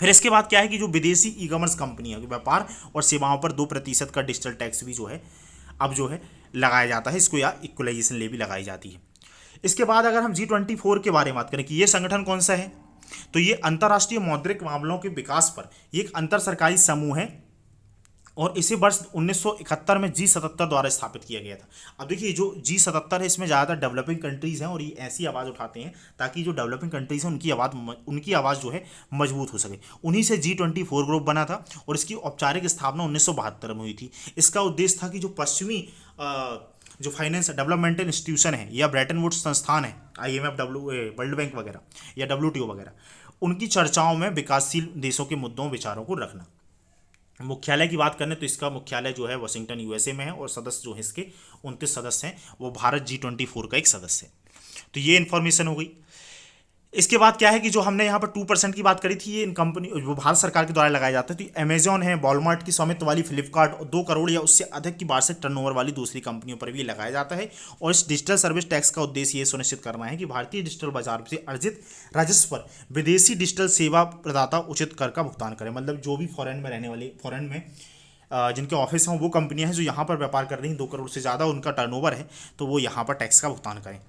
फिर इसके बाद क्या है कि जो विदेशी ई कॉमर्स कंपनियों के व्यापार और सेवाओं पर 2% का डिजिटल टैक्स भी जो है अब जो है लगाया जाता है, इसको या इक्वलाइजेशन लेवी लगाई जाती है। इसके बाद अगर हम G24 के बारे में बात करें कि ये संगठन कौन सा है, तो ये अंतर्राष्ट्रीय मौद्रिक मामलों के विकास पर एक अंतर सरकारी समूह है और इसे वर्ष 1971 में G77 द्वारा स्थापित किया गया था। अब देखिए जो G77 है इसमें ज़्यादातर डेवलपिंग कंट्रीज़ हैं और ये ऐसी आवाज़ उठाते हैं ताकि जो डेवलपिंग कंट्रीज़ हैं उनकी आवाज़ जो है मजबूत हो सके। उन्हीं से G24 ग्रुप बना था और इसकी औपचारिक स्थापना 1972 में हुई थी। इसका उद्देश्य था कि जो पश्चिमी जो फाइनेंस डेवलपमेंटल इंस्टीट्यूशन है या ब्रेटन वुड्स संस्थान है, IMF, वर्ल्ड बैंक वगैरह या WTO वगैरह, उनकी चर्चाओं में विकासशील देशों के मुद्दों विचारों को रखना। मुख्यालय की बात करें तो इसका मुख्यालय जो है वाशिंगटन USA में है और सदस्य जो है इसके 29 सदस्य हैं, वो भारत G24 का एक सदस्य है। तो ये इन्फॉर्मेशन हो गई। इसके बाद क्या है कि जो हमने यहाँ पर 2% की बात करी थी, ये इन कंपनी वो भारत सरकार के द्वारा लगाया जाता है। तो अमेजॉन है, वॉलमार्ट की स्वामित्व वाली फ्लिपकार्ट और 2 करोड़ या उससे अधिक की वार्षिक टर्नओवर वाली दूसरी कंपनियों पर भी लगाया जाता है। और इस डिजिटल सर्विस टैक्स का उद्देश्य ये सुनिश्चित करना है कि भारतीय डिजिटल बाजार से अर्जित राजस्व पर विदेशी डिजिटल सेवा प्रदाता उचित कर का भुगतान करें। मतलब जो भी फॉरेन में जिनके ऑफिस हैं वो कंपनियां हैं जो यहाँ पर व्यापार कर रही हैं, 2 करोड़ से ज़्यादा उनका टर्नओवर है, तो वो यहाँ पर टैक्स का भुगतान करें।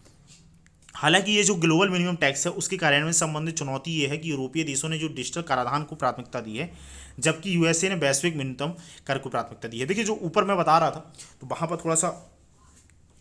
हालांकि ये जो ग्लोबल मिनिमम टैक्स है उसके कार्यान्वयन से संबंधित चुनौती ये है कि यूरोपीय देशों ने जो डिजिटल कराधान को प्राथमिकता दी है, जबकि USA ने वैश्विक न्यूनतम कर को प्राथमिकता दी है। देखिए जो ऊपर मैं बता रहा था तो वहाँ पर थोड़ा सा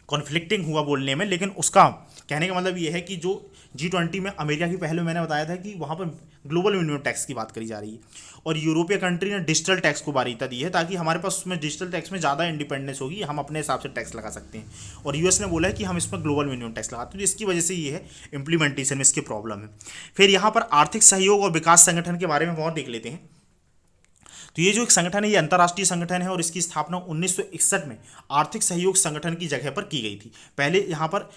कॉन्फ्लिक्टिंग हुआ बोलने में, लेकिन उसका कहने का मतलब ये है कि जो G20 में अमेरिका की पहले मैंने बताया था कि वहाँ पर ग्लोबल मिनिमम टैक्स की बात करी जा रही है और यूरोपीय कंट्री ने डिजिटल टैक्स को वरीयता दी है ताकि हमारे पास उसमें डिजिटल टैक्स में ज़्यादा इंडिपेंडेंस होगी, हम अपने हिसाब से टैक्स लगा सकते हैं। और US ने बोला है कि हम इसमें ग्लोबल मिनिमम टैक्स लगाते हैं, तो इसकी वजह से ये है इंप्लीमेंटेशन में इसकी प्रॉब्लम है। फिर यहाँ पर आर्थिक सहयोग और विकास संगठन के बारे में और देख लेते हैं। तो ये जो एक संगठन है ये अंतर्राष्ट्रीय संगठन है और इसकी स्थापना 1961 में आर्थिक सहयोग संगठन की जगह पर की गई थी। पहले यहाँ पर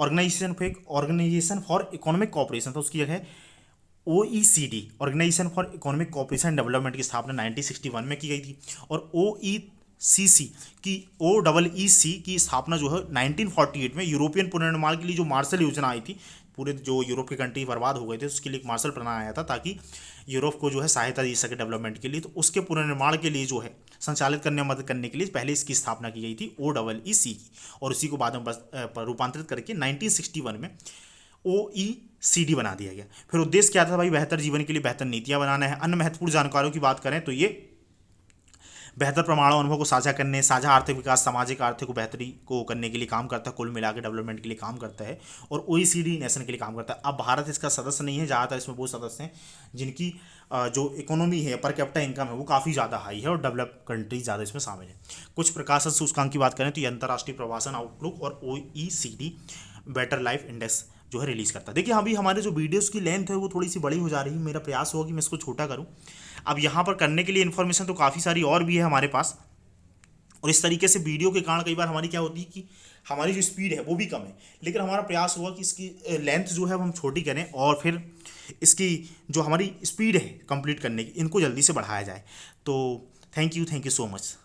ऑर्गेनाइजेशन फॉर इकोनॉमिक कोऑपरेशन था, उसकी जगह OECD organisation for economic cooperation and development की स्थापना 1961 में की गई थी और OECC की स्थापना जो है 1948 में यूरोपियन पुनर्निर्माण के लिए जो मार्शल योजना आई थी, पूरे जो यूरोप के कंट्री बर्बाद हो गए थे उसके लिए एक मार्शल प्लान आया था ताकि यूरोप को जो है सहायता दी सके डेवलपमेंट के लिए। तो उसके पुनर्निर्माण के लिए जो है संचालित करने में मदद करने के लिए पहले इसकी स्थापना की गई थी OEEC की और उसी को बाद में रूपांतरित करके 1961 में OECD बना दिया गया। फिर उद्देश्य क्या था भाई, बेहतर जीवन के लिए बेहतर नीतियाँ बनाना है। अन्य महत्वपूर्ण जानकारियों की बात करें तो ये बेहतर प्रमाणों अनुभव को साझा करने, साझा आर्थिक विकास, सामाजिक आर्थिक को बेहतरी को करने के लिए काम करता है, कुल मिला के डेवलपमेंट के लिए काम करता है और OECD नेशन के लिए काम करता है। अब भारत इसका सदस्य नहीं है, ज़्यादातर इसमें वो सदस्य हैं जिनकी जो इकोनॉमी है, पर कैपिटा इनकम है वो काफ़ी ज़्यादा हाई है और डेवलप कंट्रीज ज़्यादा इसमें शामिल है। कुछ प्रकाशन सूचकांक की बात करें तो ये अंतर्राष्ट्रीय प्रवासन आउटलुक और OECD बेटर लाइफ इंडेक्स जो है रिलीज़ करता है। देखिए अभी हमारे जो वीडियोस की लेंथ है वो थोड़ी सी बड़ी हो जा रही है, मेरा प्रयास होगा कि मैं इसको छोटा करूं। अब यहाँ पर करने के लिए इन्फॉर्मेशन तो काफ़ी सारी और भी है हमारे पास और इस तरीके से वीडियो के कारण कई बार हमारी क्या होती है कि हमारी जो स्पीड है वो भी कम है, लेकिन हमारा प्रयास होगा कि इसकी लेंथ जो है वो हम छोटी करें और फिर इसकी जो हमारी स्पीड है कंप्लीट करने की इनको जल्दी से बढ़ाया जाए। तो थैंक यू सो मच।